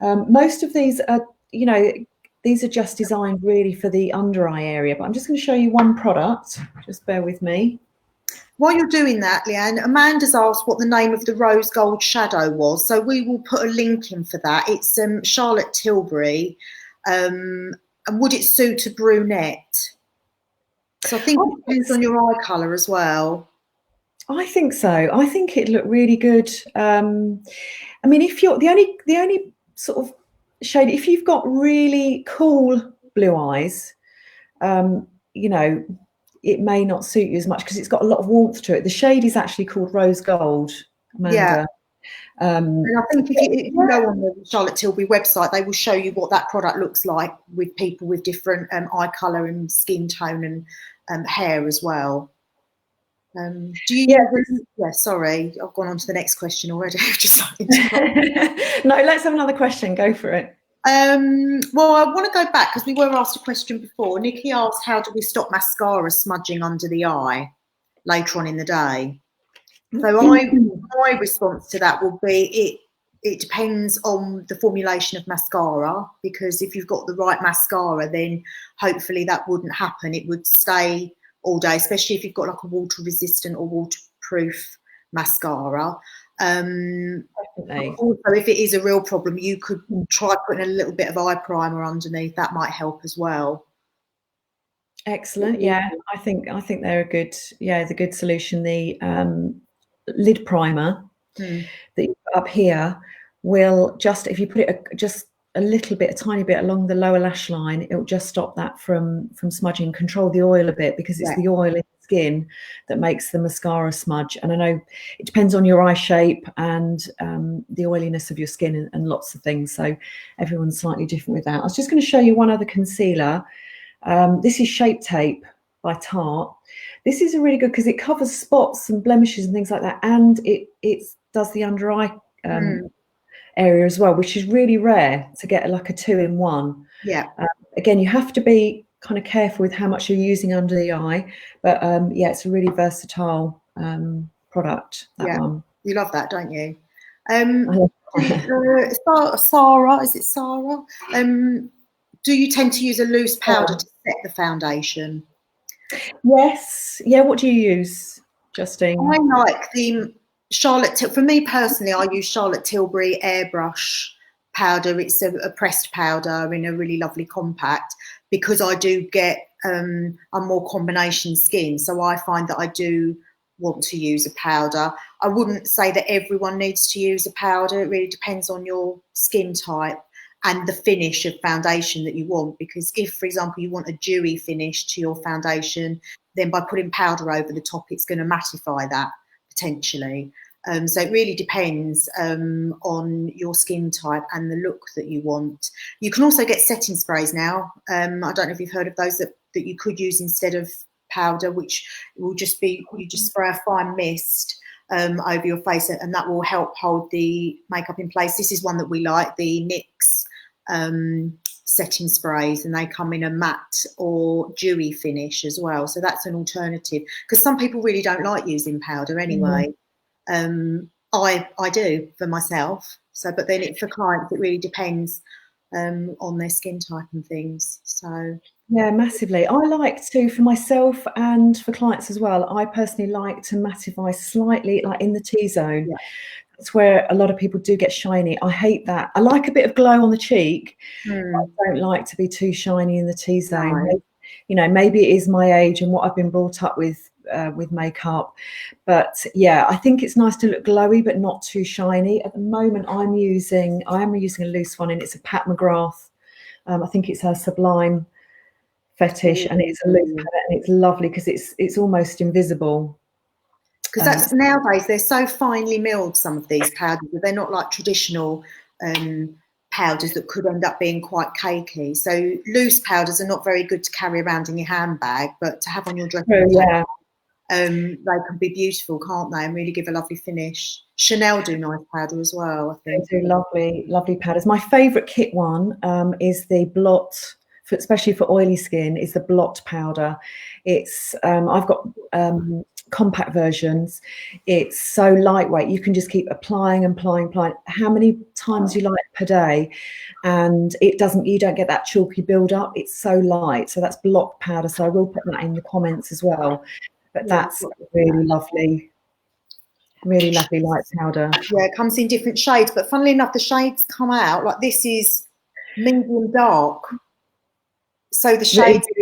Most of these are, these are just designed really for the under eye area, but I'm just going to show you one product. Just bear with me. While you're doing that, Leanne, Amanda's asked what the name of the rose gold shadow was, so we will put a link in for that. It's Charlotte Tilbury, and would it suit a brunette? So I think it depends on your eye colour as well. I think so. I think it'd look really good. I mean, if you're the only sort of shade, if you've got really cool blue eyes, it may not suit you as much because it's got a lot of warmth to it. The shade is actually called rose gold, Amanda. And I think if you go on the Charlotte Tilbury website, they will show you what that product looks like with people with different eye colour and skin tone and hair as well. Do you? Yeah, sorry, I've gone on to the next question already. Just no, let's have another question. Go for it. Well, I want to go back because we were asked a question before. Nikki asked, "How do we stop mascara smudging under the eye later on in the day?" So my response to that will be it depends on the formulation of mascara, because if you've got the right mascara, then hopefully that wouldn't happen. It would stay all day, especially if you've got like a water resistant or waterproof mascara. Also, if it is a real problem, you could try putting a little bit of eye primer underneath. That might help as well. Excellent. Yeah, I think they're a good, the good solution. The lid primer that you put up here will just, if you put it just a little bit, a tiny bit along the lower lash line, it will just stop that from smudging, control the oil a bit, because it's the oil in the skin that makes the mascara smudge. And I know it depends on your eye shape and the oiliness of your skin and lots of things. So everyone's slightly different with that. I was just going to show you one other concealer. This is Shape Tape by Tarte. This is a really good because it covers spots and blemishes and things like that, and it does the under eye area as well, which is really rare to get like a 2-in-1. Yeah. Again, you have to be kind of careful with how much you're using under the eye, but yeah, it's a really versatile product. That one. You love that, don't you? Sarah, is it Sarah? Do you tend to use a loose powder to set the foundation? Yes. Yeah. What do you use, Justine? I like the Charlotte. For me personally, I use Charlotte Tilbury Airbrush powder. It's a pressed powder in a really lovely compact, because I do get a more combination skin. So I find that I do want to use a powder. I wouldn't say that everyone needs to use a powder. It really depends on your skin type and the finish of foundation that you want, because if, for example, you want a dewy finish to your foundation, then by putting powder over the top, it's going to mattify that potentially. So it really depends on your skin type and the look that you want. You can also get setting sprays now. I don't know if you've heard of those that you could use instead of powder, which will just be, you just spray a fine mist over your face, and that will help hold the makeup in place. This is one that we like, the NYX setting sprays, and they come in a matte or dewy finish as well. So that's an alternative, because some people really don't like using powder anyway. I do for myself. So, but then for clients, it really depends on their skin type and things. So yeah, massively. I like to, for myself and for clients as well, I personally like to mattify slightly, like in the T-zone. Yeah. That's where a lot of people do get shiny. I hate that. I like a bit of glow on the cheek. I don't like to be too shiny in the T-zone. No. You know, maybe it is my age and what I've been brought up with makeup. But yeah, I think it's nice to look glowy but not too shiny. At the moment, I am using a loose one, and it's a Pat McGrath. I think it's her Sublime Fetish, and it's a loose palette, and it's lovely because it's almost invisible. Because that's nowadays, they're so finely milled, some of these powders, but they're not like traditional powders that could end up being quite cakey. So loose powders are not very good to carry around in your handbag, but to have on your dressing table, they can be beautiful, can't they, and really give a lovely finish. Chanel do nice powder as well, I think. They do lovely powders. My favourite kit one is the Blot, especially for oily skin, is the Blot powder. It's I've got compact versions. It's so lightweight, you can just keep applying how many times you like per day, and you don't get that chalky build up. It's so light. So that's Blot powder, so I will put that in the comments as well. But that's really lovely light powder. Yeah, it comes in different shades, but funnily enough, the shades come out like this is medium dark. So the shades, so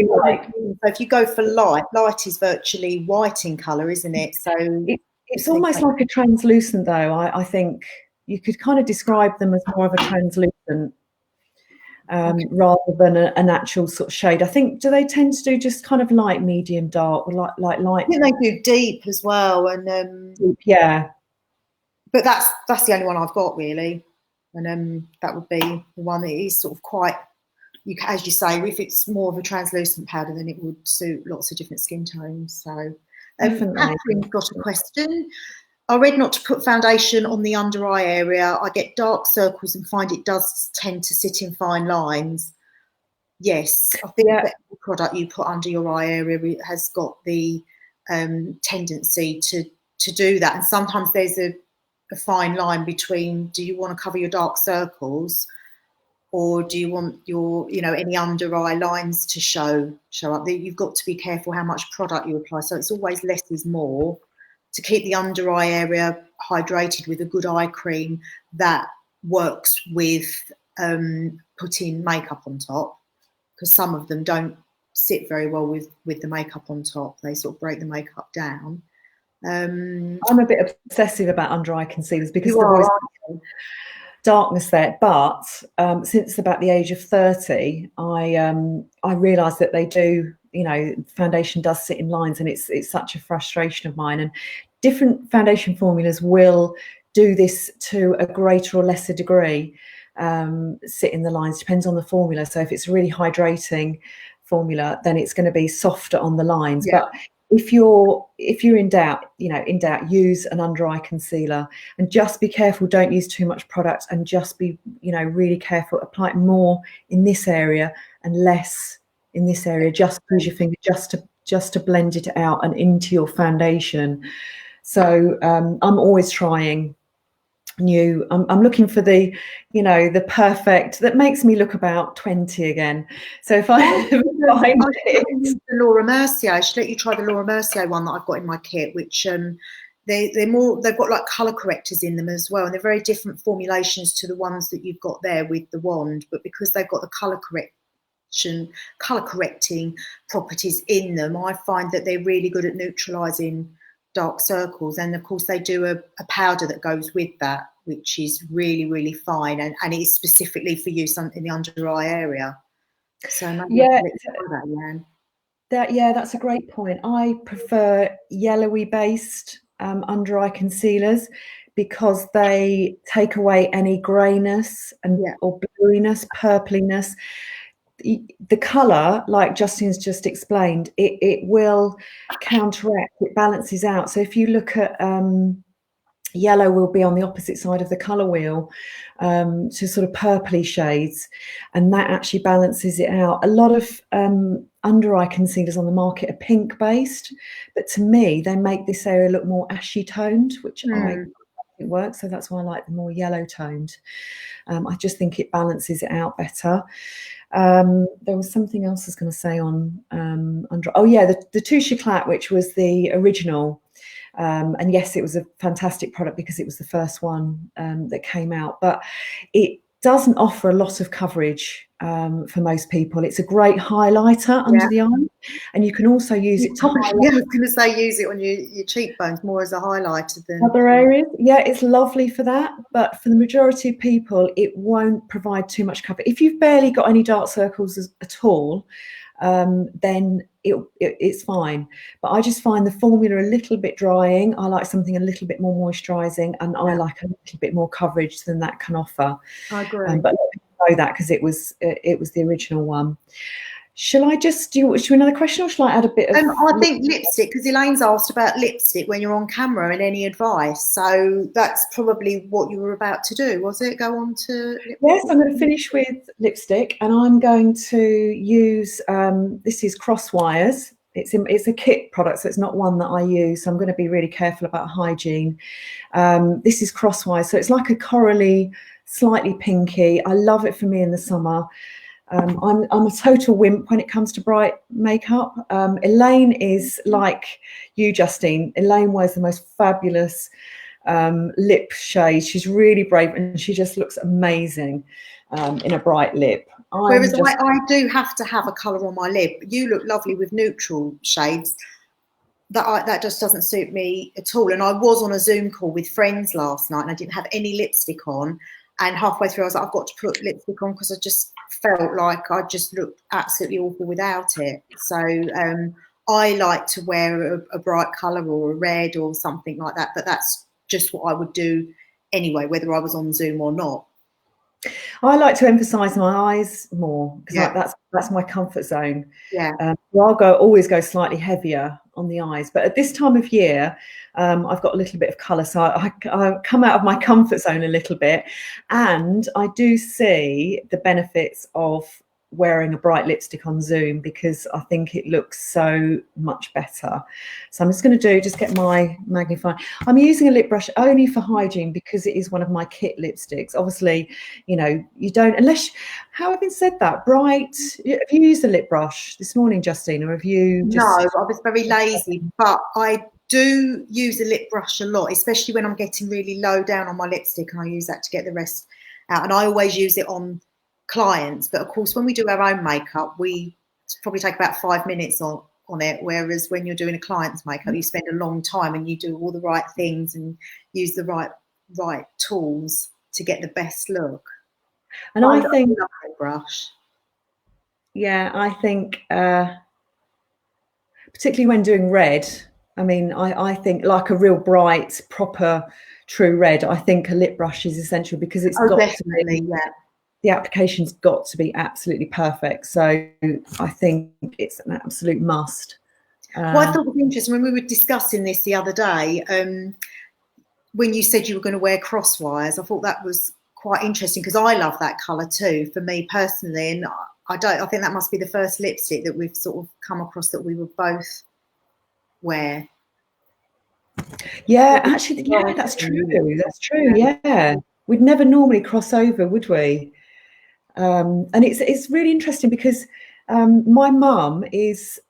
if you go for light is virtually white in colour, isn't it? So it's almost like a translucent, though. I think you could kind of describe them as more of a translucent rather than an actual sort of shade. I think, do they tend to do just kind of light, medium, dark, or light? I think they do deep as well, and deep, yeah. but that's the only one I've got really, and that would be the one that is sort of quite. As you say, if it's more of a translucent powder, then it would suit lots of different skin tones. So, Catherine's got a question. I read not to put foundation on the under eye area. I get dark circles and find it does tend to sit in fine lines. Yes, I think that the product you put under your eye area has got the tendency to do that. And sometimes there's a fine line between, do you want to cover your dark circles, or do you want your, any under eye lines to show up? You've got to be careful how much product you apply. So it's always less is more. To keep the under eye area hydrated with a good eye cream that works with putting makeup on top, because some of them don't sit very well with the makeup on top. They sort of break the makeup down. I'm a bit obsessive about under eye concealers because there was darkness there, but since about the age of 30, I realised that they do, foundation does sit in lines, and it's such a frustration of mine. And different foundation formulas will do this to a greater or lesser degree, sit in the lines, depends on the formula. So if it's a really hydrating formula, then it's going to be softer on the lines. But if you're in doubt, use an under eye concealer, and just be careful. Don't use too much product, and just be, really careful. Apply it more in this area and less in this area. Just use your finger just to blend it out and into your foundation. So I'm always trying new. I'm looking for the perfect that makes me look about 20 again. So if I find the Laura Mercier, I should let you try the Laura Mercier one that I've got in my kit, which they've got like colour correctors in them as well, and they're very different formulations to the ones that you've got there with the wand, but because they've got the colour correcting properties in them, I find that they're really good at neutralising dark circles. And of course they do a powder that goes with that, which is really, really fine, and it is specifically for use in the under eye area. So that's a great point. I prefer yellowy based under eye concealers because they take away any greyness or bluiness, purpliness. The colour, like Justin's just explained, it will counteract, it balances out. So if you look at yellow will be on the opposite side of the colour wheel to sort of purpley shades, and that actually balances it out. A lot of under eye concealers on the market are pink based, but to me they make this area look more ashy toned, which I think works. So that's why I like the more yellow toned. I just think it balances it out better. There was something else I was going to say on under. Oh yeah, the Touche Éclat, which was the original, and yes, it was a fantastic product because it was the first one that came out, but it doesn't offer a lot of coverage for most people. It's a great highlighter under the eye, and you can also use it to highlight. I was going to say use it on your cheekbones more as a highlighter than other areas. Yeah, it's lovely for that, but for the majority of people it won't provide too much cover. If you've barely got any dark circles at all, then it's fine. But I just find the formula a little bit drying. I like something a little bit more moisturising, and I like a little bit more coverage than that can offer. I agree. But let me know that because it was the original one. Shall I just do another question, or shall I add a bit of I think lipstick, because Elaine's asked about lipstick when you're on camera and any advice. So that's probably what you were about to do, was it? Go on to lipstick? Yes, I'm going to finish with lipstick, and I'm going to use this is Crosswires. It's a kit product, so it's not one that I use. So I'm going to be really careful about hygiene. This is Crosswires, so it's like a corally, slightly pinky. I love it for me in the summer. I'm a total wimp when it comes to bright makeup. Elaine is like you, Justine. Elaine wears the most fabulous lip shade. She's really brave, and she just looks amazing in a bright lip. Whereas I do have to have a colour on my lip. You look lovely with neutral shades. That just doesn't suit me at all. And I was on a Zoom call with friends last night, and I didn't have any lipstick on. And halfway through, I was like, I've got to put lipstick on because I just felt like I just looked absolutely awful without it. So I like to wear a bright colour or a red or something like that. But that's just what I would do anyway, whether I was on Zoom or not. I like to emphasise my eyes more because Yeah. that's my comfort zone. Yeah. So I'll always go slightly heavier on the eyes, but at this time of year, I've got a little bit of colour, so I come out of my comfort zone a little bit, and I do see the benefits of wearing a bright lipstick on Zoom because I think it looks so much better. So I'm just going to get my magnifying. I'm using a lip brush only for hygiene because it is one of my kit lipsticks. Obviously, you know, you don't, unless, how having said that, bright, have you used a lip brush this morning, Justine, or have you just... No, I was very lazy, but I do use a lip brush a lot, especially when I'm getting really low down on my lipstick, and I use that to get the rest out. And I always use it on clients, but of course when we do our own makeup, we probably take about 5 minutes on it, whereas when you're doing a client's makeup, you spend a long time and you do all the right things and use the right tools to get the best look. And I think, love lip brush. Yeah, I think particularly when doing red, I mean, I think like a real bright, proper, true red, I think a lip brush is essential because it's got definitely, to be, yeah. The application's got to be absolutely perfect. So I think it's an absolute must. Well, I thought it was interesting when we were discussing this the other day, when you said you were going to wear crosswires, I thought that was quite interesting because I love that colour too, for me personally. And I think that must be the first lipstick that we've sort of come across that we would both wear. Yeah, actually, yeah, that's true. That's true. Yeah. We'd never normally cross over, would we? And it's really interesting because my mum is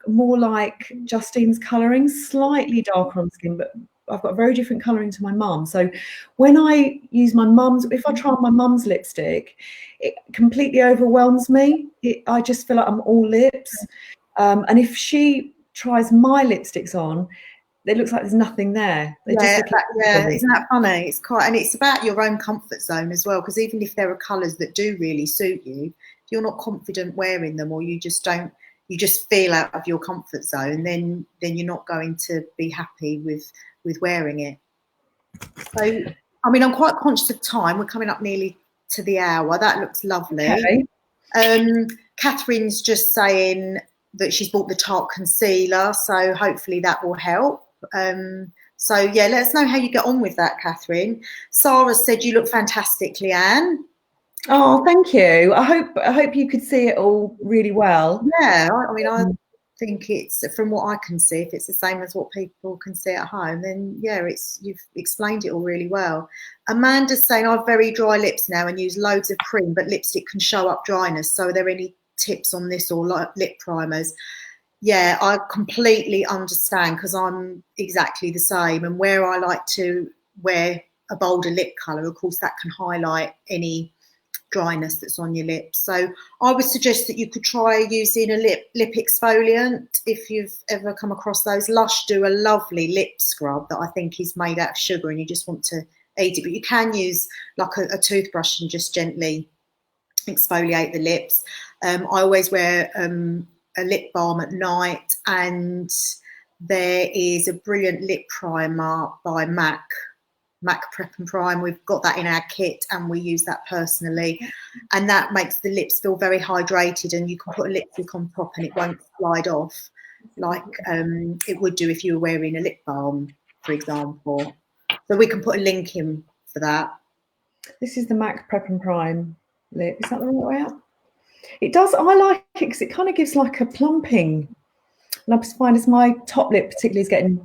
more like Justine's colouring, slightly darker on skin, but I've got very different colouring to my mum. So when I use my mum's, if I try on my mum's lipstick, it completely overwhelms me. I just feel like I'm all lips. And if she tries my lipsticks on, it looks like there's nothing there. Isn't that funny? It's quite, and it's about your own comfort zone as well, because even if there are colours that do really suit you, if you're not confident wearing them, or you just feel out of your comfort zone, then you're not going to be happy with wearing it. So, I mean, I'm quite conscious of time. We're coming up nearly to the hour. That looks lovely. Okay. Catherine's just saying that she's bought the Tarte concealer, so hopefully that will help. So yeah, let us know how you get on with that, Catherine. Sarah said you look fantastic, Leanne. Oh, thank you. I hope you could see it all really well. Yeah, I mean, I think it's, from what I can see, if it's the same as what people can see at home, then yeah, you've explained it all really well. Amanda's saying I have very dry lips now and use loads of cream, but lipstick can show up dryness. So are there any tips on this, or like lip primers? Yeah, I completely understand because I'm exactly the same. And where I like to wear a bolder lip colour, of course, that can highlight any dryness that's on your lips. So I would suggest that you could try using a lip exfoliant if you've ever come across those. Lush do a lovely lip scrub that I think is made out of sugar and you just want to eat it. But you can use like a toothbrush and just gently exfoliate the lips. I always wear a lip balm at night, and there is a brilliant lip primer by MAC Prep and Prime. We've got that in our kit and we use that personally, and that makes the lips feel very hydrated, and you can put a lipstick on top and it won't slide off like it would do if you were wearing a lip balm, for example. So we can put a link in for that. This is the MAC Prep and Prime lip. Is that the right way up? It does. I like it because it kind of gives like a plumping. And I find as my top lip particularly is getting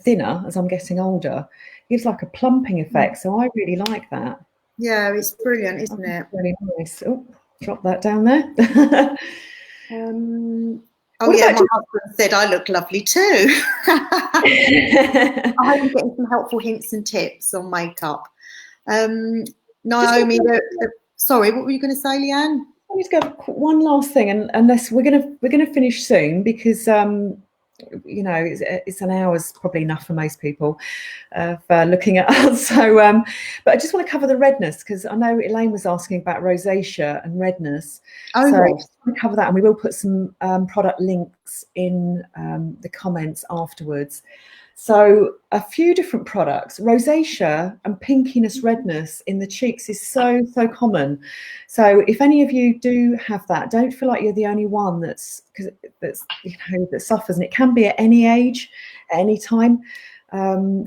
thinner as I'm getting older, it gives like a plumping effect. So I really like that. Yeah, it's brilliant, isn't it? Really nice. Oh, drop that down there. Oh yeah, my husband said I look lovely too. I'm getting some helpful hints and tips on makeup. Naomi, sorry, what were you going to say, Leanne? I need to go one last thing, and unless we're gonna finish soon because you know it's an hour's probably enough for most people for looking at us. So, but I just want to cover the redness because I know Elaine was asking about rosacea and redness. Oh, so yes. I just want to cover that, and we will put some product links in the comments afterwards. So a few different products. Rosacea and pinkiness, redness in the cheeks is so common. So if any of you do have that, don't feel like you're the only one that's that suffers, and it can be at any age, at any time.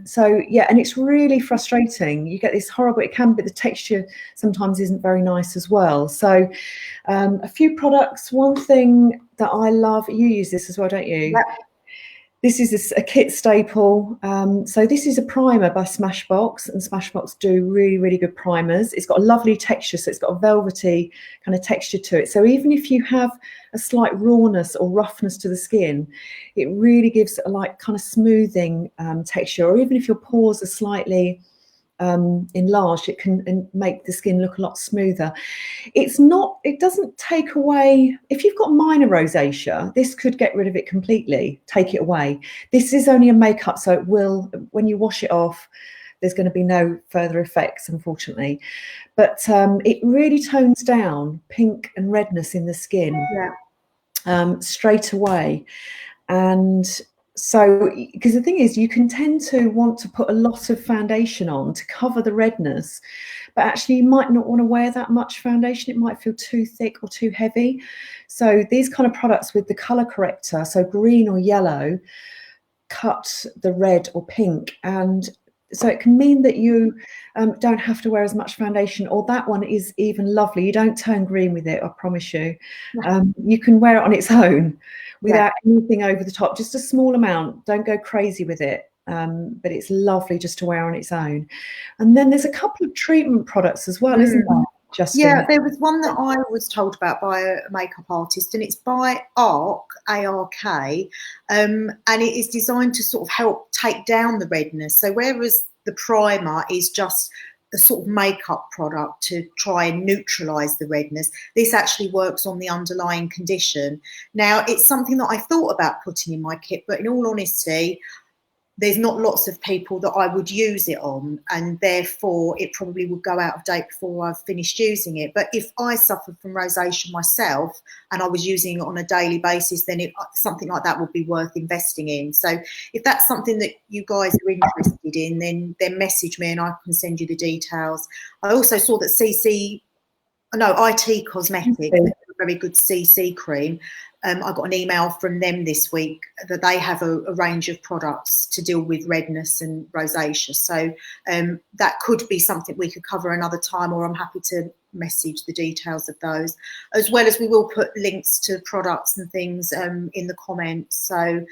So yeah, and it's really frustrating. You get this horrible, it can be, the texture sometimes isn't very nice as well. So a few products. One thing that I love, you use this as well, don't you? Yep. This is a kit staple. So this is a primer by Smashbox, and Smashbox do really good primers. It's got a lovely texture, so it's got a velvety kind of texture to it. So even if you have a slight rawness or roughness to the skin, it really gives a like kind of smoothing texture. Or even if your pores are slightly enlarged, it can make the skin look a lot smoother. It doesn't take away, if you've got minor rosacea, this could get rid of it completely, take it away. This is only a makeup, so it will, when you wash it off, there's going to be no further effects, unfortunately. But it really tones down pink and redness in the skin straight away. And so, because the thing is, you can tend to want to put a lot of foundation on to cover the redness, but actually you might not want to wear that much foundation. It might feel too thick or too heavy. So these kind of products with the color corrector, so green or yellow, cut the red or pink, and so it can mean that you don't have to wear as much foundation. Or that one is even lovely. You don't turn green with it, I promise you. You can wear it on its own without anything over the top, just a small amount. Don't go crazy with it. But it's lovely just to wear on its own. And then there's a couple of treatment products as well, isn't there, Justine? Yeah, there was one that I was told about by a makeup artist, and it's by ARK, A-R-K, and it is designed to sort of help take down the redness. So whereas the primer is just a sort of makeup product to try and neutralise the redness, this actually works on the underlying condition. Now, it's something that I thought about putting in my kit, but in all honesty, there's not lots of people that I would use it on, and therefore it probably would go out of date before I've finished using it. But if I suffered from rosacea myself and I was using it on a daily basis, then something like that would be worth investing in. So if that's something that you guys are interested in, then message me and I can send you the details. I also saw that IT Cosmetics, a very good CC cream. I got an email from them this week that they have a range of products to deal with redness and rosacea. So that could be something we could cover another time, or I'm happy to message the details of those, as well as we will put links to products and things in the comments. So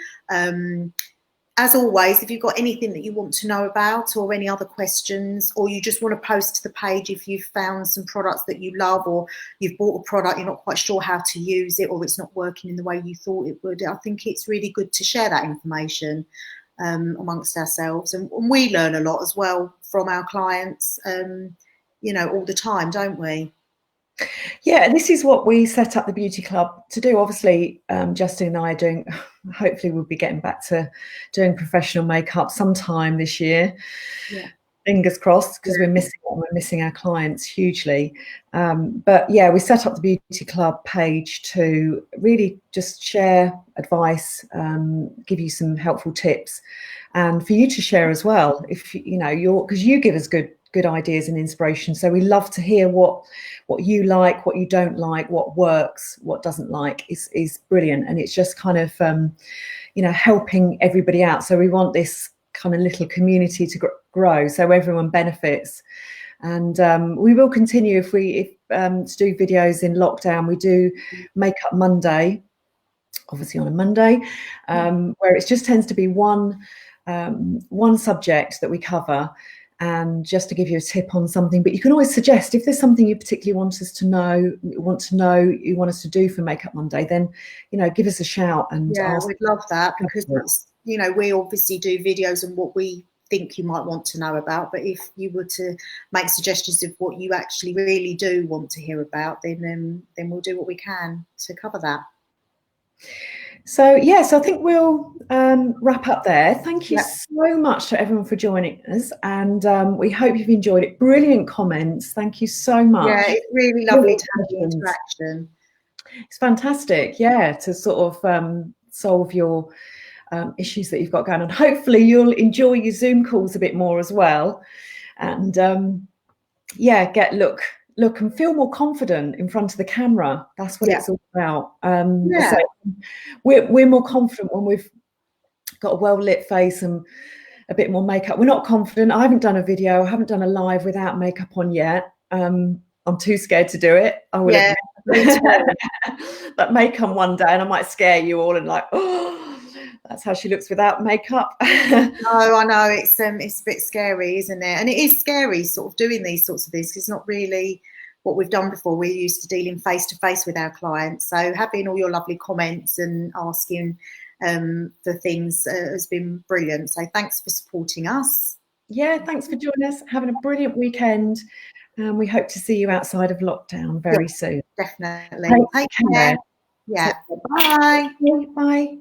as always, if you've got anything that you want to know about or any other questions, or you just want to post to the page if you've found some products that you love, or you've bought a product, you're not quite sure how to use it, or it's not working in the way you thought it would, I think it's really good to share that information amongst ourselves. And we learn a lot as well from our clients, all the time, don't we? Yeah, and this is what we set up the beauty club to do. Obviously, Justine and I are doing, hopefully we'll be getting back to doing professional makeup sometime this year. Yeah. Fingers crossed, because we're missing our clients hugely. But yeah, we set up the beauty club page to really just share advice, give you some helpful tips, and for you to share as well. If because you give us good ideas and inspiration. So we love to hear what you like, what you don't like, what works, what doesn't like is brilliant. And it's just kind of, helping everybody out. So we want this kind of little community to grow so everyone benefits. And we will continue to do videos in lockdown. We do Makeup Monday, obviously on a Monday, where it just tends to be one subject that we cover, and just to give you a tip on something. But you can always suggest, if there's something you particularly want us to do for Makeup Monday, then give us a shout. And we'd love that, because we obviously do videos on what we think you might want to know about, but if you were to make suggestions of what you actually really do want to hear about, then we'll do what we can to cover that. So yes, I think we'll wrap up there. Thank you so much to everyone for joining us, and we hope you've enjoyed it. Brilliant comments. Thank you so much. Yeah, it's really lovely to have the interaction. It's fantastic, to sort of solve your issues that you've got going on. Hopefully you'll enjoy your Zoom calls a bit more as well, and yeah, look and feel more confident in front of the camera. That's what it's all about. So we're more confident when we've got a well lit face and a bit more makeup. We're not confident. I haven't done a video, I haven't done a live without makeup on yet. I'm too scared to do it. I will admit. That may come one day and I might scare you all and like, oh, that's how she looks without makeup. No, I know it's a bit scary, isn't it? And it is scary sort of doing these sorts of things. It's not really what we've done before. We're used to dealing face to face with our clients. So having all your lovely comments and asking the things has been brilliant. So thanks for supporting us. Yeah, thanks for joining us. Having a brilliant weekend. And we hope to see you outside of lockdown very soon. Definitely. Take care. Yeah. Bye. Bye.